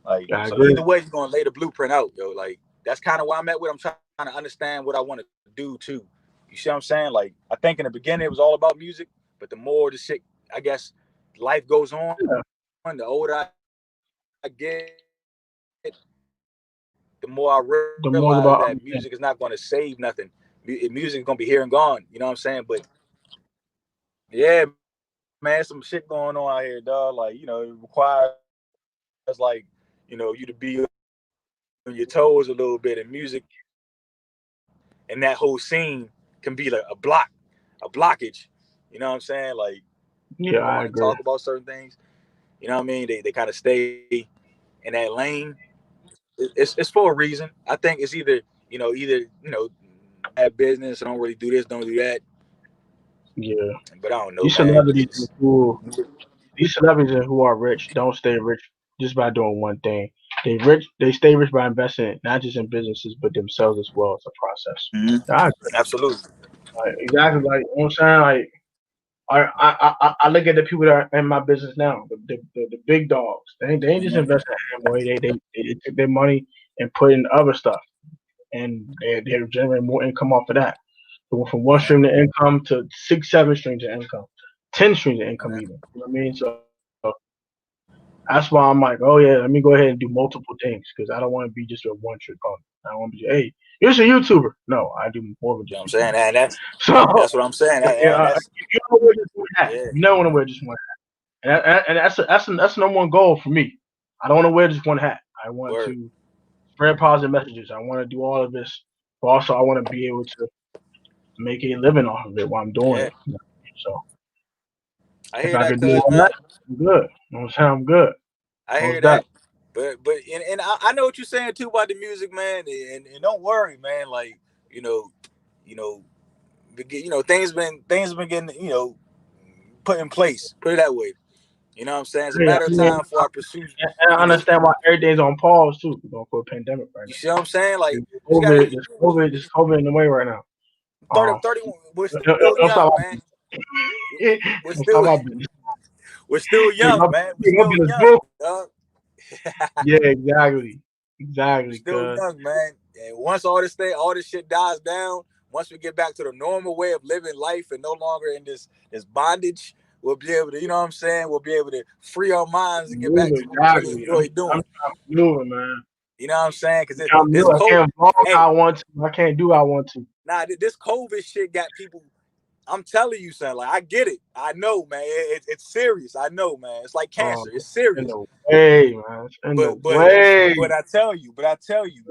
Like, I so agree. either way, you're gonna lay the blueprint out, yo. Like, that's kind of where I'm at with. I'm trying to understand what I want to do too. You see what I'm saying? Like, I think in the beginning it was all about music, but the more the shit, I guess, life goes on, Yeah. the older I get, the more I realize that The music is more not about going to understanding. save nothing. Music is gonna be here and gone. You know what I'm saying? But yeah, man, some shit going on out here, dog. Like, it requires you to be on your toes a little bit, and music and that whole scene can be like a blockage. You know what I'm saying? Like, people don't want to talk about Yeah, certain I things. agree. You know what I mean? They kind of stay in that lane. It's for a reason. I think it's either bad business. I don't really do this, don't do that. Yeah. But I don't know, These man. celebrities who these celebrities who are rich don't stay rich just by doing one thing. They stay rich by investing not just in businesses but themselves as well. It's a process. Mhm. I agree. Absolutely. Like, exactly. Like, you know what I'm saying? Like, I look at the people that are in my business now, the big dogs. They ain't just Mhm. investing in Amway. They took their money and put in other stuff, and they're generating more income off of that. So from one Right. stream of income to 6, 7 streams of income, 10 streams of income Right. even. You know what I mean? So that's why I'm like, oh yeah, let me go ahead and do multiple things because I don't want to be just a one trick pony. I don't want to be, hey, you're just a YouTuber. No, I do more than You know just what I'm saying? YouTuber. And So that's what I'm saying. That's you don't wear just one hat. yeah. You never want to wear just one hat, and that's number one goal for me. I don't want to wear just one hat. I want Word. to spread positive messages. I want to do all of this, but also I want to be able to make a living off of it while I'm doing Yeah. it. So I if hear I that, could do cuz all man. that, I'm good. You know what I'm saying? I'm good. I hear Most that. that. But I know what you're saying too about the music, man. And don't worry, man. Like, you know, you know, things been getting, put in place. Put it that way. You know what I'm saying? It's a Yeah, matter of time for our pursuit, and I understand why everything's on pause too. We're going for a pandemic right you now. see what I'm saying? Like, And you gotta This COVID in the way right now. 30, we're still Don't young, stop man. my We're don't still stop my business. we're still young, man. We're My still business, young, bro. dog. Yeah, exactly, We're exactly. still Cause young, man. And once all this shit dies down, once we get back to the normal way of living life and no longer in this bondage, we'll be able to, you know what I'm saying? We'll be able to free our minds and get back to moving, what we really exactly. enjoy I'm doing. moving, man. You know what I'm saying? Because I'm this new. I COVID, can't vlog hey, how I want to. I can't do how I want to. this COVID shit got people. I'm telling you, son. Like I get it. I know, man. It's serious. I know, man. It's like cancer. It's In serious. the way, man. In the But but way. but I tell you,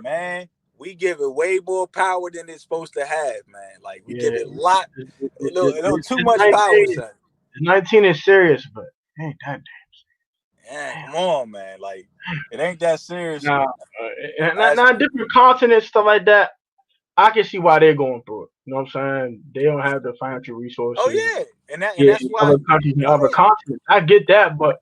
man, we give it way more power than it's supposed to have, man. Like we give Yeah, it a little too it's much power, 19. son. 19 is serious, but ain't that Yeah, damn. come on, man. Like it ain't that serious. Now, As, not different continents, stuff like that. I can see why they're going through it. You know what I'm saying? They don't have the financial oh resources. yeah, and Yeah, that's in why. other countries and Oh other yeah. continents. I get that, but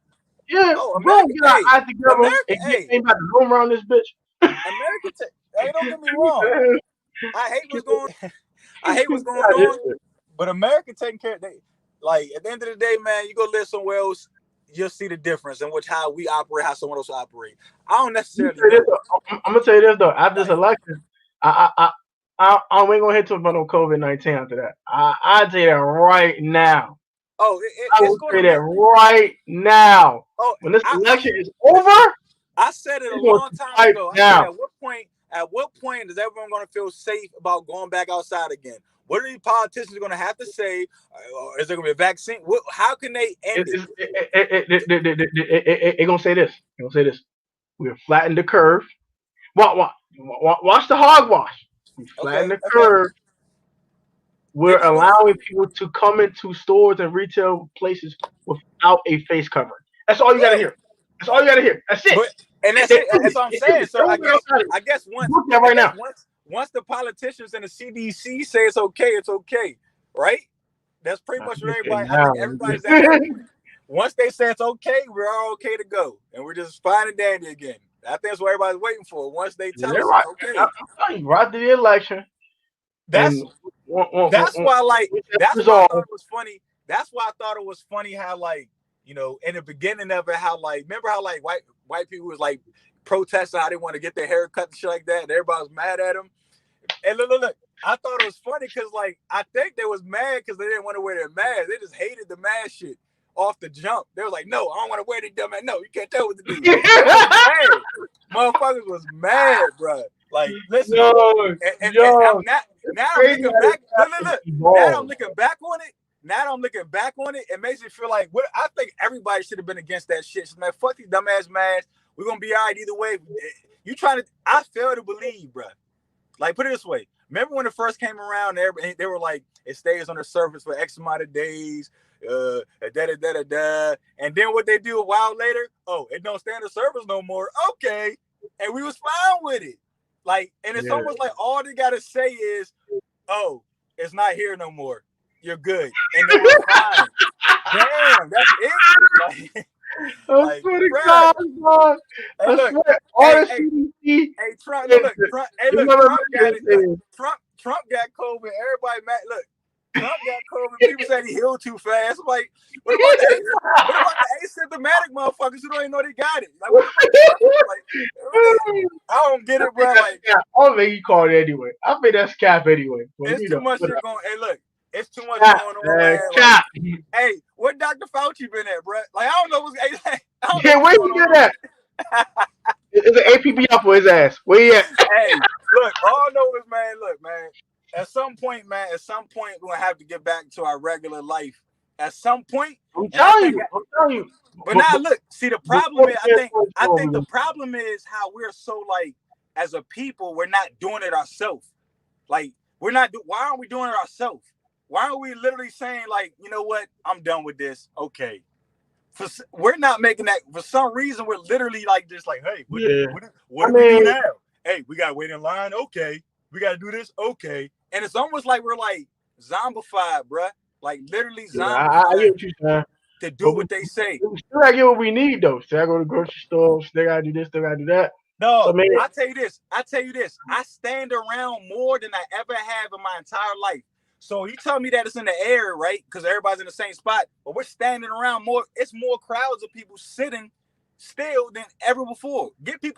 yeah, Oh bro, America. get our Hey, eyes together America. and get Hey, ain't about to roam around this bitch. America. Hey, don't get me wrong. I hate what's going. I hate what's going Yeah, on. But America taking care of they like at the end of the day, man, you go live somewhere else, you'll see the difference in which how we operate, how someone else operate. I don't necessarily know. I'm gonna tell you this though. After this Like, election, I ain't gonna hit to about no COVID-19 after that. I tell you that right now. oh, I it's will gonna say be that right now. oh When this I election is listen, over, I said it a it's going long to time pipe ago. I said down. at what point is everyone gonna feel safe about going back outside again? What are these politicians gonna have to say? Is there gonna be a vaccine? How can they end it? It gonna say this. It gonna say this. We have flattened the curve. Watch the hogwash. We flattened Okay, the okay. curve. We're allowing people to come into stores and retail places without a face covering. That's all you gotta Yeah. hear. That's all you gotta hear. That's it. But and that's They it. proved That's it. what I'm They proved saying. it. So Don't go outside of it. I guess Book that right now. once the politicians and the CDC say it's okay, right? That's pretty I much what just say everybody. I now. think everybody's at that point. Once they say it's okay, we're all okay to go, and we're just fine and dandy again. I think that's what everybody's waiting for. Once they tell They're us right. it's I'm okay, telling you, right after the election, that's and that's why that's why I thought resolved. it was funny. That's why I thought it was funny how in the beginning of it how remember how white people was protesting how they want to get their hair cut and shit like that and everybody was mad at them. And look, I thought it was funny because I think they was mad because they didn't want to wear their mask. They just hated the mask shit off the jump. They was like, no, I don't want to wear this dumb mask. No, you can't tell what to do. They was mad. Motherfuckers was mad, bro. Like, listen, Yo, and I'm yo, now I'm crazy looking how this back. Look, stuff is now that I'm evolved. looking back on it. Now that I'm looking back on it, it makes me feel like I think everybody should have been against that shit. So, man, fuck these dumbass masks. We're gonna be all right either way. You trying to? I fail to believe, bro. Like, put it this way. Remember when it first came around, they were like, it stays on the surface for X amount of days, And then what they do a while later, oh, it don't stay on the surface no more. Okay. And we was fine with it. Like, and it's Yeah. almost like all they got to say is, oh, it's not here no more. You're good. And then we're fine. Damn, that's it? I Like, swear to bruh. God, bro. Hey, I look. swear, all Hey, the hey, CDC Hey, Trump, is look, Trump, hey, it's look, never Trump got been it. Look, this. Trump got COVID. Everybody mad. Look, Trump got COVID. People said he healed too fast. I'm like, what about the asymptomatic motherfuckers who don't even know they got it? Like, what the fuck? Like, I don't get it, bro. Like, I'll make you call it anyway. I think that's cap anyway. But it's too much shit going. Hey, look, it's too much cap, going on, man. Cap. Like, hey, where Dr. Fauci been at, bro? Like, I don't know what's. I don't Yeah, know where you get that? It's an APB up for his ass. Where you at? Hey, look, all I know is, man, look, man. At some point, we're gonna have to get back to our regular life. At some point, I'm telling you. But now, look, see, the problem is, I think the problem is how we're so like, as a people, we're not doing it ourselves. Like, why aren't we doing it ourselves? Why aren't we literally saying, like, you know what, I'm done with this. Okay. We're not making that. For some reason, we're literally like, just like, hey, what do we do now? Hey, we gotta wait in line. Okay, we gotta do this. Okay, and it's almost like we're like zombified, bruh. Like literally zombified. I get what you're saying. To do what they say. We still gotta get what we need though. Still gotta go to the grocery store. Still gotta do this. Still gotta do that. No, so, man, I tell you this. I stand around more than I ever have in my entire life. So you tell me that it's in the air, right? Because everybody's in the same spot, but we're standing around more. It's more crowds of people sitting still than ever before.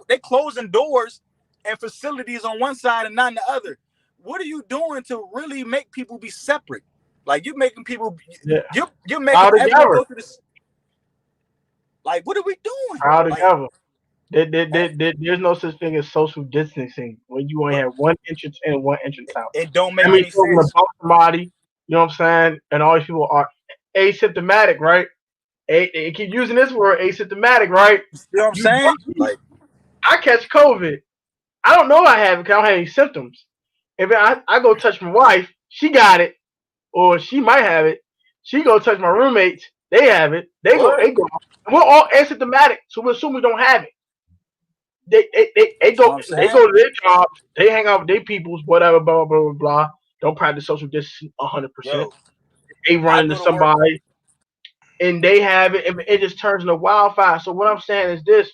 They closing doors and facilities on one side and not on the other. What are you doing to really make people be separate? Like you're making people, you're making everyone go through this. Like, what are we doing? How together? There's no such thing as social distancing when you only have one entrance in and one entrance out. It don't make any sense. Somebody, you know what I'm saying? And all these people are asymptomatic, right? They keep using this word, asymptomatic, right? You know what I'm saying? Like, I catch COVID. I don't know I have it because I don't have any symptoms. If I go touch my wife, she got it, or she might have it. She go touch my roommates, they have it. They go. We're all asymptomatic, so we assume we don't have it. They go to their jobs, they hang out with their peoples, whatever, blah blah blah blah. Don't practice social distancing 100%. They run into somebody, and they have it, and it just turns into wildfire. So what I'm saying is this: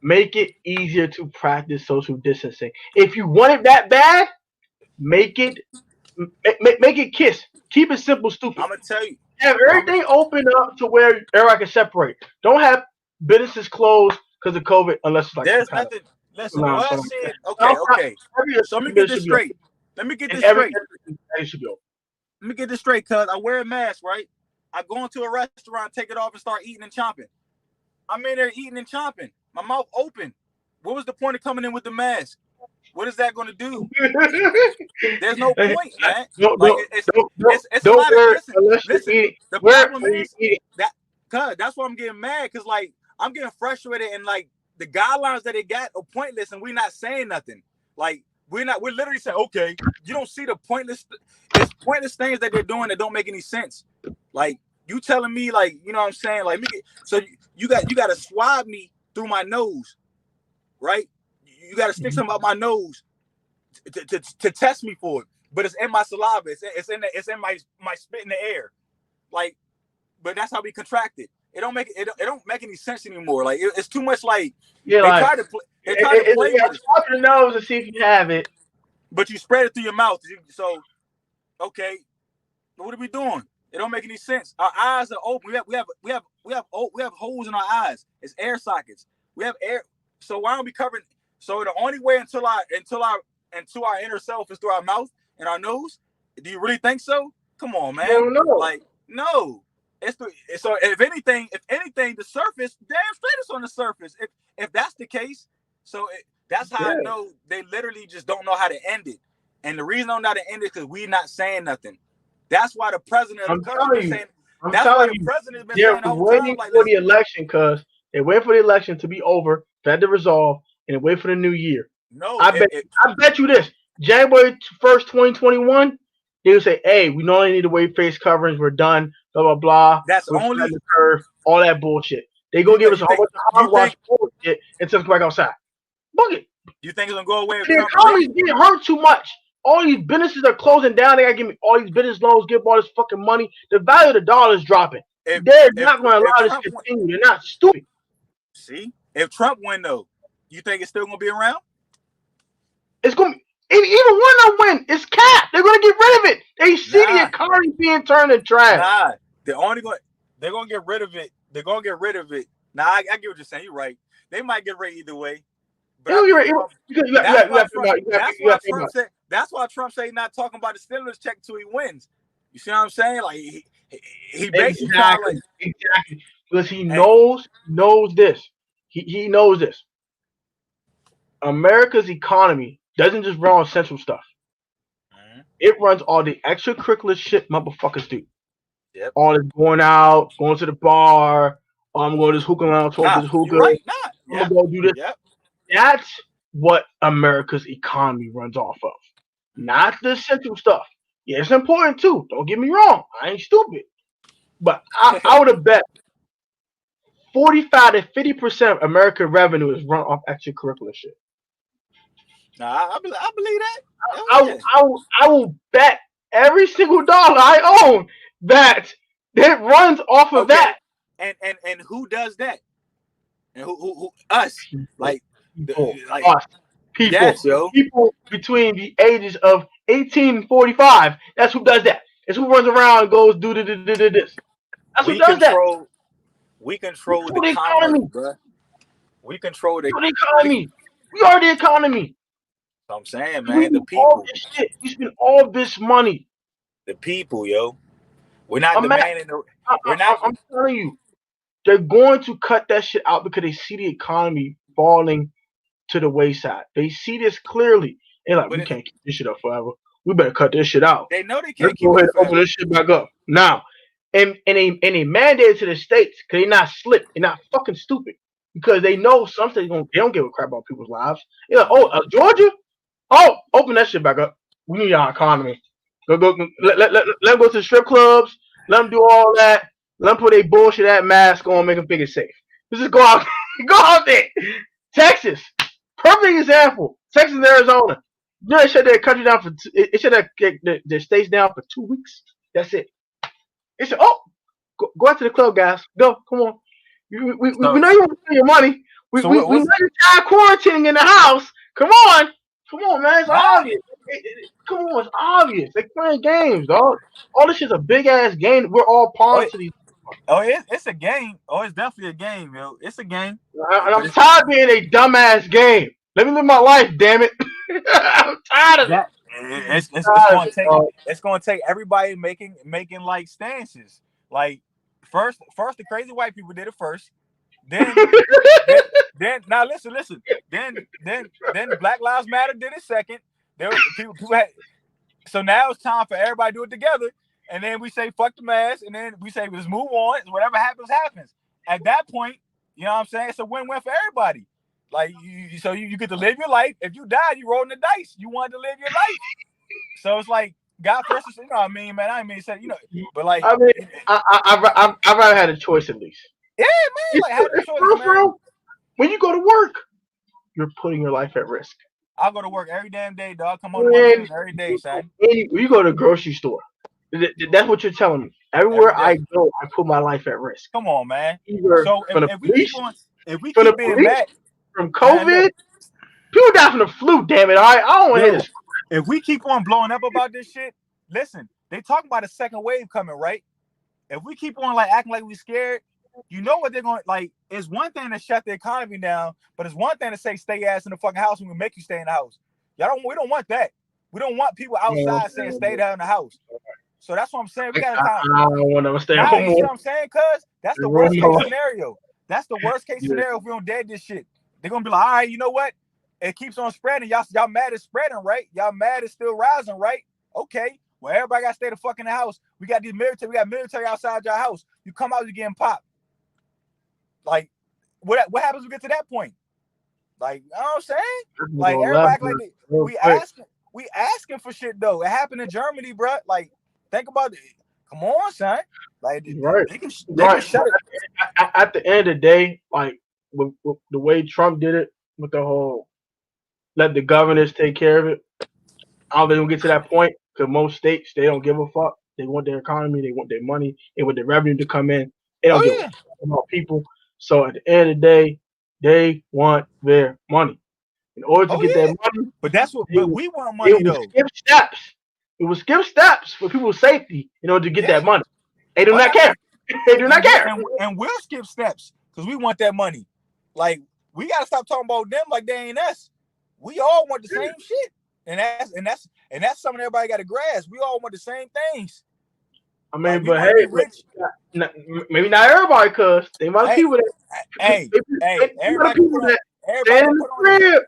make it easier to practice social distancing. If you want it that bad, make it KISS. Keep it simple, stupid. I'm gonna tell you. Have everything open up to where everybody can separate. Don't have businesses closed because of COVID unless it's like there's nothing. Listen, what I said. Okay. So let me get this straight. Let me get this straight, cuz I wear a mask, right? I go into a restaurant, take it off, and start eating and chomping. I'm in there eating and chomping. My mouth open. What was the point of coming in with the mask? What is that going to do? There's no point, man. It's a lot of listen. The problem is that, that's why I'm getting mad, because like I'm getting frustrated, and like the guidelines that they got are pointless, and we're not saying nothing. Like we're literally saying, okay, you don't see the pointless. It's pointless things that they're doing that don't make any sense. Like you telling me, like, you know what I'm saying? Like, so you got to swab me through my nose, right? You got to stick something up my nose to test me for it, but it's in my saliva. It's in my spit in the air, like. But that's how we contracted. It don't make any sense anymore. Like it's too much. Like they try to play with it. Swab your nose and see if you have it, but you spread it through your mouth. So okay, what are we doing? It don't make any sense. Our eyes are open. We have holes in our eyes. It's air sockets. We have air. So why aren't we covering? So the only way until our inner self is through our mouth and our nose. Do you really think so? Come on, man. No. Like no. So if anything, the surface, damn straight it's on the surface. If that's the case, so that's how I know they literally just don't know how to end it. And the reason they don't know how to end it is because we're not saying nothing. That's why the president of the country is saying. That's why the president has been saying all the time, like, for the election, cuz they wait for the election to be over, that to resolve, and wait for the new year. No, I bet you this: January 1st, 2021. They would say, "Hey, we no longer need to wear face coverings. We're done. Blah blah blah. That's only the curve. All that bullshit. They gonna give us a whole bunch of hogwash bullshit until we come back outside. Book it. You think it's gonna go away? The economy's getting hurt too much. All these businesses are closing down. They gotta give me all these business loans, give all this fucking money. The value of the dollar is dropping. They're not gonna allow this to continue. They're not stupid. See, if Trump win though, you think it's still gonna be around? It's Even when I win, it's capped. They're gonna get rid of it. They see the Nah, economy being turned to trash. nah. They're gonna get rid of it. They're gonna get rid of it. Nah, I get what you're saying. You're right. They might get rid either way. But I think Trump. That's why Trump said he's not talking about the stimulus check until he wins. You see what I'm saying? Like he basically kind of like exactly because he knows this. He knows this. America's economy doesn't just run on central stuff. It runs all the extracurricular shit motherfuckers do. Yep. All this going out, going to the bar. I'm going to this hookah lounge, talk this hookah. Right. I'm gonna go do this. Yep. That's what America's economy runs off of. Not the central stuff. Yeah, it's important too. Don't get me wrong. I ain't stupid. But I would have bet 45 to 50% of American revenue is run off extracurricular shit. Nah, I believe that. I will bet every single dollar I own that it runs off of that. And who does that? And who us? Like us. People. Yes, yo. People between the ages of 18 and 45. That's who does that. It's who runs around and goes do this. That's who does that. We control the economy, bro. We control the economy. We are the economy. I'm saying, man, the people. We spend all this money. The people, yo. We're not demanding. I'm telling you, they're going to cut that shit out because they see the economy falling to the wayside. They see this clearly. They're like, we can't keep this shit up forever. We better cut this shit out. They know they can't keep it forever. Open this shit back up now. And they mandated to the states because they're not slick. They're not fucking stupid because they know some states they don't give a crap about people's lives. They're like, Georgia. Oh, open that shit back up. We need our economy. Let them go to the strip clubs. Let them do all that. Let them put a bullshit that mask on, make them think it's safe. Let's just go out there. Texas, perfect example. Texas and Arizona. You know, they shut their country down for. It shut their states down for 2 weeks. That's it. They said, go out to the club, guys. Go, come on. We know you want to spend your money. We know you're tired quarantining in the house. Come on, man. It's obvious. Come on, it's obvious. They're playing games, dog. All this shit's a big ass game. We're all pawns to these. It's a game. It's definitely a game, yo. It's a game. And I'm tired of being a dumbass game. Let me live my life, damn it. I'm tired of that. It's gonna take everybody making like stances. Like first the crazy white people did it first. Then now listen. Then Black Lives Matter did it second. There were people had. So now it's time for everybody to do it together. And then we say fuck the mask, and then we say let's move on. Whatever happens, happens. At that point, you know what I'm saying? It's a win-win for everybody. Like you get to live your life. If you die, you rolling the dice. You wanted to live your life. So it's like God first. You know what I mean, man? I mean, say but like I mean, I've rather had a choice at least. Yeah, man. Like have a choice, man. When you go to work, you're putting your life at risk. I'll go to work every damn day, dog. Come on to my business every day, son. You go to the grocery store. That's what you're telling me. Everywhere I go, I put my life at risk. Come on, man. So if we keep being mad from COVID, people die from the flu. Damn it! I don't want to hear this. If we keep on blowing up about this shit, listen. They talk about a second wave coming, right? If we keep on like acting like we scared, you know what they're going like. It's one thing to shut the economy down, but it's one thing to say stay ass in the fucking house and we make you stay in the house. We don't want that. We don't want people outside saying stay down in the house. So that's what I'm saying. We got to I don't want to stay home. You see what I'm saying? Cuz that's the worst case scenario. That's the worst case scenario if we don't dead this shit. They're gonna be like, all right, you know what? It keeps on spreading. Y'all mad it's spreading, right? Y'all mad it's still rising, right? Okay. Well, everybody gotta stay the fuck in the house. We got military outside your house. You come out, you getting popped. Like, what happens when we get to that point? Like, you know what I'm saying? Like everybody we asking for shit though. It happened in Germany, bro. Like, think about it. Come on, son. Like, they can shut it. At the end of the day, like with the way Trump did it, with the whole let the governors take care of it. I don't think we'll get to that point because most states they don't give a fuck. They want their economy, they want their money, they want their revenue to come in. They don't give a fuck about people. So at the end of the day, they want their money. In order to get that money, but that's what. it But would, we want it money would though. skip steps. It would skip steps for people's safety in order to get that money. They do not care. They do not care. And we'll skip steps because we want that money. Like, we gotta stop talking about them like they ain't us. We all want the same shit, and that's something everybody got to grasp. We all want the same things. I mean, like, but hey, rich. Maybe not everybody, cause they might people that. Everybody people that stay in the crib,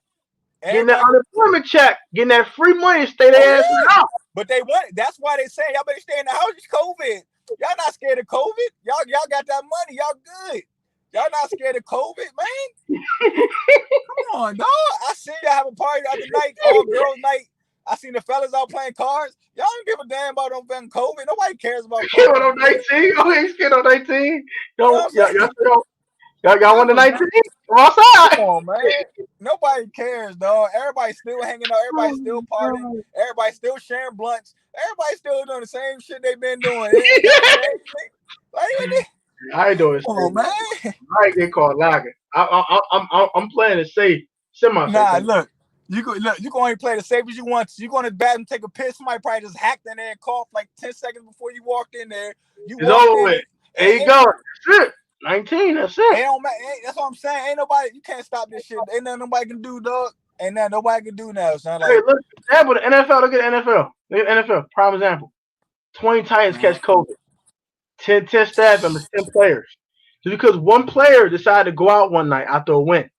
getting that unemployment check, getting that free money, stay their ass in the house. But they want it. That's why they say y'all better stay in the house. It's COVID. Y'all not scared of COVID. Y'all got that money. Y'all good. Y'all not scared of COVID, man. Come on, dog. I seen y'all have a party the other night, all girls night. I seen the fellas out playing cards. Y'all don't give a damn about them fucking COVID. Nobody cares about COVID. Scared on 19. Oh, ain't scared on 19. Y'all won the 19? Come outside. Come on, man. Nobody cares, dog. Everybody's still hanging out. Everybody's still partying. Everybody's still sharing blunts. Everybody's still doing the same shit they've been doing. I ain't doing it. Oh man, I ain't get caught lagging. I'm playing it safe. Nah, look. You can only play the safe as you want. You go in the bathroom, take a piss. Somebody probably just hacked in there and coughed like 10 seconds before you walked in there. It's over with. There you go. That's it. 19. That's it. That's what I'm saying. Ain't nobody. You can't stop this shit. Ain't nothing nobody can do, dog. Ain't nothing nobody can do now, son. Like, hey, look, example, the NFL. Look at the NFL. Look at NFL. Prime example. 20 Titans catch COVID. 10 staff members, 10 players. Just because one player decided to go out one night after a win.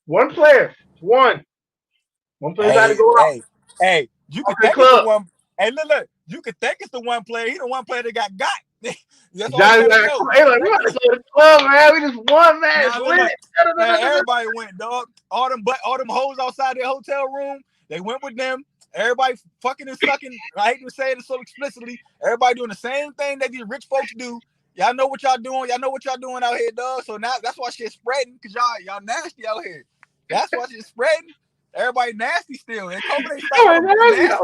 One player. One player decided to go out. Hey, you can think it's the one. Hey, look. You could think it's the one player. He the one player that got. That's all you gotta know. Hey, look, we got to go to the club, man. We just won, man. Man, everybody went, dog. All them hoes outside their hotel room, they went with them. Everybody fucking and sucking. I hate to say it so explicitly. Everybody doing the same thing that these rich folks do. Y'all know what y'all doing. Y'all know what y'all doing out here, dog. So now that's why shit's spreading, because y'all nasty out here. That's why shit's spreading. Everybody nasty still. And COVID ain't stopping nasty.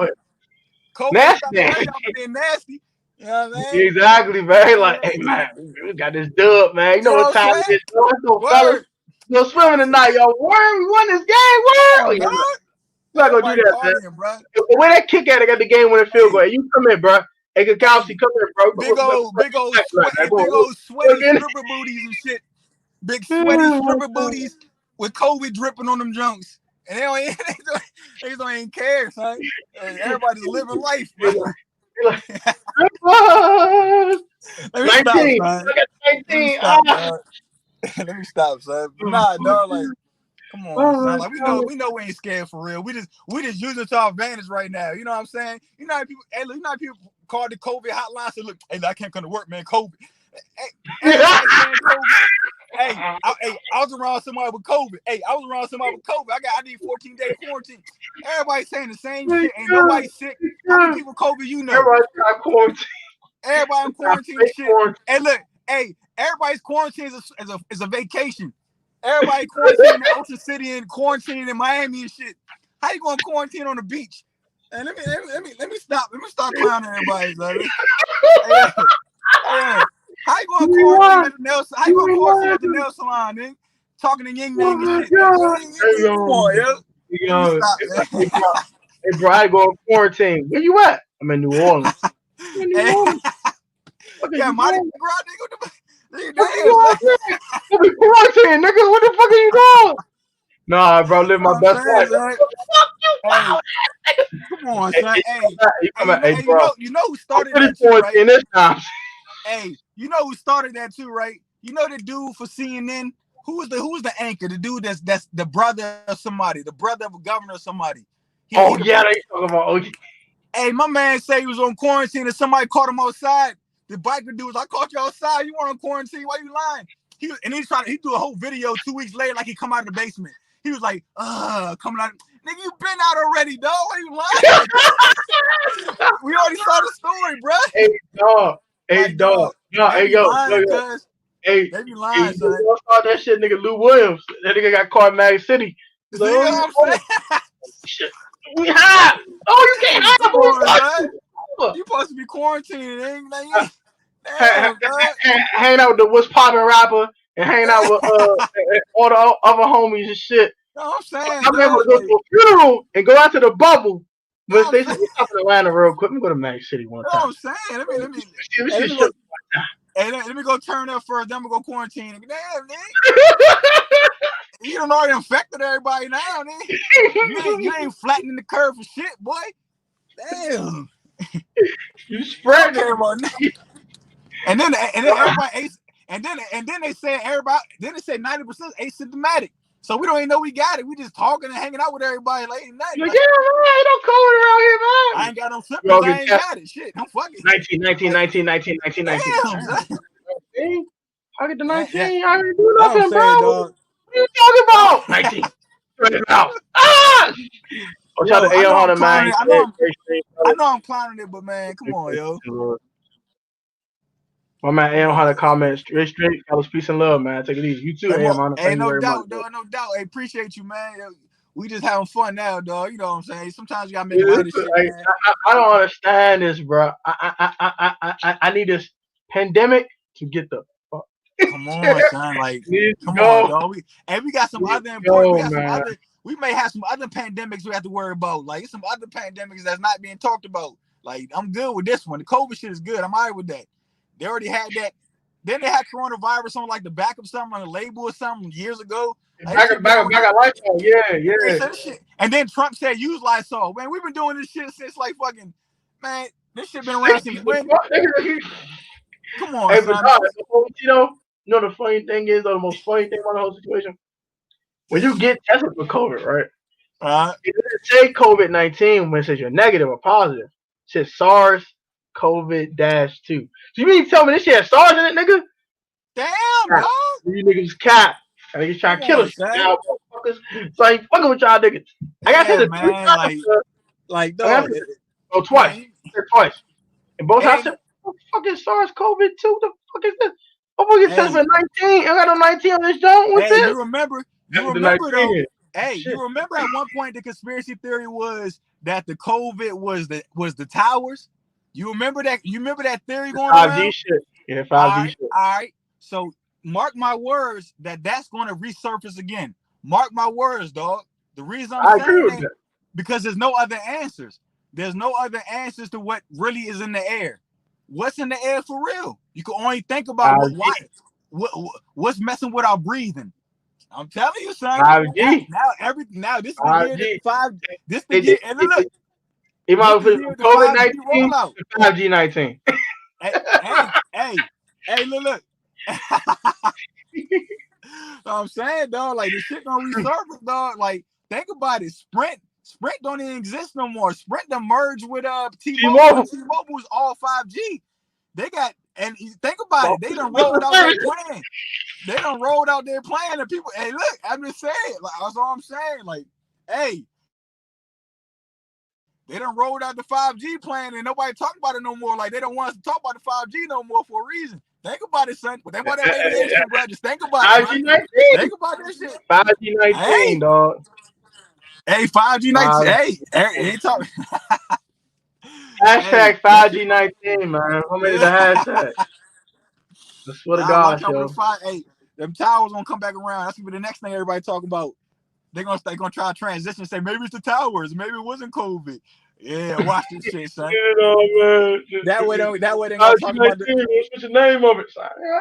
COVID ain't stopping being nasty. You know what I mean? Exactly, man. Like, hey, man, we got this dub, man. You know what time it is. Fellas, go swimming tonight, y'all. We won this game. You're not going to do that, man. Bro. The way that kick at it got the game winning field goal. Hey, you come in, bro. Hey, Kowski, come here, bro. Big old sweaty stripper booties and shit. Big sweaty stripper booties with COVID dripping on them junks. And they don't even care, son. Everybody's living life, bro. Let me stop, son. Nah, dog. Like, come on, son. Like, we know we ain't scared for real. We just use it to our advantage right now. You know what I'm saying? You know how people call the COVID hotline and say, look, hey, I can't come to work, man. COVID. Hey, I was around somebody with COVID. I need 14-day quarantine. Everybody's saying the same shit. Ain't nobody sick. How many people COVID you know? Everybody's got quarantine. Everybody in quarantine shit. Hey, look. Hey, everybody's quarantine is a vacation. Everybody quarantined in Ocean City and quarantined in Miami and shit. How you going to quarantine on the beach? And let me stop. Let me start clowning everybody. How you going to quarantine at the nail? How you going to quarantine at the nail salon, nigga? Talking to Ying Yang and shit. Come on, yo. Hey, bro, I go on quarantine. Where you at? I'm in New Orleans. Yeah, Mardi Gras, nigga. Quarantine, nigga. What the fuck are you doing? Nah, bro, live my best life. Come on, son. You know who started that too, right? This time. Hey, you know who started that too, right? You know the dude for CNN? Who was the anchor? The dude that's the brother of somebody, the brother of a governor or somebody. They talking about. Hey, my man said he was on quarantine and somebody caught him outside. The biker dude was, I caught you outside. You weren't on quarantine. Why you lying? He do a whole video 2 weeks later like he come out of the basement. He was like, coming out. Nigga, you been out already, dog. Why you lying? We already saw the story, bro. Hey, dog. Hey, yo. Hey, they be lying, son. You saw that shit, nigga, Lou Williams. That nigga got caught in Mag City. You know what I'm saying? We high. Oh, you can't hide. You supposed to be quarantining, hanging out with the What's Poppin' rapper and hanging out with all the other homies and shit. No, I'm saying, I'm able dog. to go to a funeral and go out to the bubble. No, But I'm they saying, said, "We stop in Atlanta real quick. Let me go to Magic City one no, time. I'm saying. Let me, This hey, shit let me go, shit. let me go turn up first. Then we go quarantine. Damn, man. You don't already infected everybody now, man. You ain't flattening the curve for shit, boy. Damn. You You spread don't it. care about nothing. And then everybody and then they say everybody. Then they say 90% asymptomatic. So we don't even know we got it. We just talking and hanging out with everybody late at night. Like, Like, yeah, man, ain't no COVID around here, I man. ain't got no You all symptoms. get I ain't tested. got it. Shit, I'm fucking. 19, 19, Like, 19, 19, 19, 19. damn, son. I get the Yeah, 19. I didn't do that's what I'm nothing, bro. saying, What dog. are you talking about? 19. Straight it out. Ah! Oh, shout out Yo, to I know A.L.O.T, I'm man. clowning it. I know I'm clowning it, but man, come on, yo. My man A.L.O.T comment straight. Fellas, peace and love, man. Take it easy. You too, A.L.O.T. Hey, Thank you no very much, doubt, bro. dog. No doubt. Hey, appreciate you, man. Yo, we just having fun now, dog. You know what I'm saying? Sometimes you gotta make light of shit, Like, man. I don't understand this, bro. I need this pandemic to get the fuck. Come on, son. Like, Need to come on, go. dog. We got some Need other to important. go, man. We may have some other pandemics we have to worry about. Like, it's some other pandemics that's not being talked about. Like, I'm good with this one. The COVID shit is good. I'm alright with that. They already had that. Then they had coronavirus on like the back of something on a label or something years ago. Like, Back at Lifetime. they Yeah. said this shit. And then Trump said use Lysol. Man, we've been doing this shit since like fucking, man, this shit been around since when? Come on, Hey, but son. no, you know the funny thing is, though, the most funny thing about the whole situation, when you get tested for COVID, right? It doesn't say COVID-19 when it says you're negative or positive. It says SARS-CoV-2. So you mean to tell me this shit has SARS in it, nigga? Damn, Cap. dog. You niggas cap. And niggas trying Come to kill on, us. son. Now, motherfuckers. So I ain't fucking with y'all niggas. I got Yeah, tested 3 man. times. Like, I got dog. tested twice. Man, Twice. And both it times I ain't. said, what the fuck is SARS-CoV-2? What the fuck is this? I'm gonna get tested Hey, for 19. I got no 19 on this joint. What's hey, this? you remember? You The remember 19 though? is. Hey, Shit. you remember at one point the conspiracy theory was that the COVID was the towers. You remember that? You remember that theory going 5G around? shit. Yeah, All 5G right, shit. all right. So mark my words that that's going to resurface again. Mark my words, dog. The reason I'm I agree saying with that that. because there's no other answers. There's no other answers to what really is in the air. What's in the air for real? You can only think about 5G. what's messing with our breathing. I'm telling you, son. 5G. Now this is the year that 5G. the five. This the year, and look, It this might the put it year from of the COVID 5G 19 rollout. to 5G 19. Hey, look. I'm saying, dog, like this shit gonna resurface, dog. Like, think about it. Sprint don't even exist no more. Sprint done merged with T-Mobile, and T-Mobile is all 5G. They got, and think about it, they done rolled out their plan. They done rolled out their plan, and people, hey, look, I'm just saying, like that's all I'm saying. Like, hey, they done rolled out the 5G plan, and nobody talking about it no more. Like, they don't want us to talk about the 5G no more for a reason. Think about it, son. But think about that radiation, bro. Just think about it, 5G man. 19. Think about this shit. 5G 19, dog. Hey, 5G 19. Hey, ain't talking. Hashtag 5G 19, man. How many the hashtag? I swear to Watch God, out for yo. the 5. Hey, them towers gonna come back around. That's gonna be the next thing everybody talking about. They're gonna try to transition and say maybe it's the towers, maybe it wasn't COVID. Yeah, watch this shit, son. Man. That way they ain't gonna talk about what's the name of it?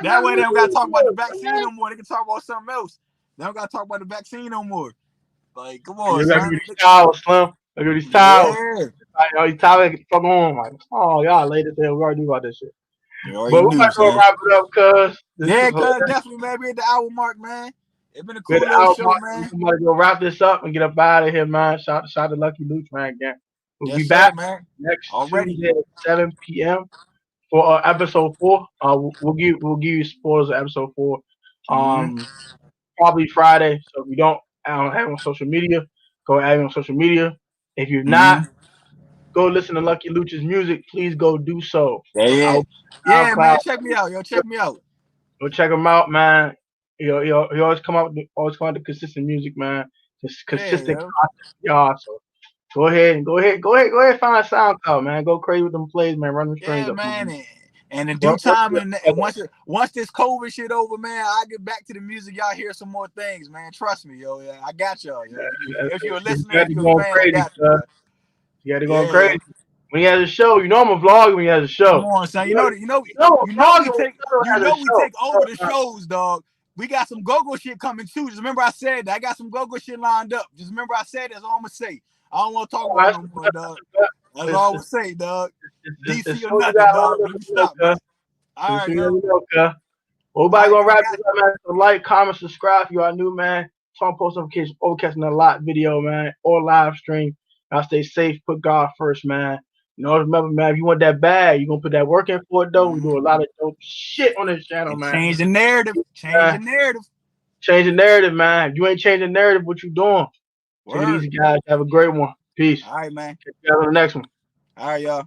that way they don't gotta talk about the vaccine no more. They can talk about something else. They don't gotta talk about the vaccine no more. Like, come on, You gotta son. give these towels, Slim. Look at these towels. Yeah. Like, these towels get fuck on. Like, oh, y'all late as hell. We already knew about this shit. You already But we knew, might go son. wrap it up, cuz. Yeah, cuz definitely, man. We're at the hour mark, man. It's been a cool Good little out, show, Mark. man. We might go wrap this up and get up out of here, man. Shout to Lucky Luch, man. Again, we'll Yes, be sir, back man. next Already. Tuesday at 7 p.m. for episode 4. We'll give you spoilers of episode 4. Mm-hmm. Probably Friday. So if you don't have it on social media, go add it on social media. If you're not, Mm-hmm. go listen to Lucky Luch's music. Please go do so. Yeah. Yeah, SoundCloud. man. Check me out. Yo, check me out. Go check him out, man. He always come out with consistent music, man. Just Yeah, consistent yo. content, y'all. So go ahead, find SoundCloud, man. Go crazy with them plays, man. Run them strings Yeah, up, man. man. And in due time, and once this COVID shit over, man, I get back to the music. Y'all hear some more things, man. Trust me, yo. I got y'all. Yo. If you're a listener, if you're a fan, I got you. You got to go crazy. When he has a show, you know I'm a vlogger when he has a show. Come on, son. You know we take over the shows, dog. We got some go-go shit coming too. Just remember I said that. I got some go-go shit lined up. Just remember I said that's all I'm gonna say. I don't want to talk about it no more, dog. That's all I'm gonna say, dog. DC or nothing, dog. Let me stop, man. All right, yo. Everybody gonna wrap this up, man. So like, comment, subscribe if you are new, man. Turn post notifications, catching a lot video, man, or live stream. Y'all stay safe, put God first, man. You know, remember, man, if you want that bag, you're gonna put that work in for it, though. We do a lot of dope shit on this channel, man. Change the narrative. Change the narrative. Change the narrative, man. If you ain't changing the narrative, what you doing? Take it easy, guys. Have a great one. Peace. All right, man. Catch you guys on the next one. All right, y'all.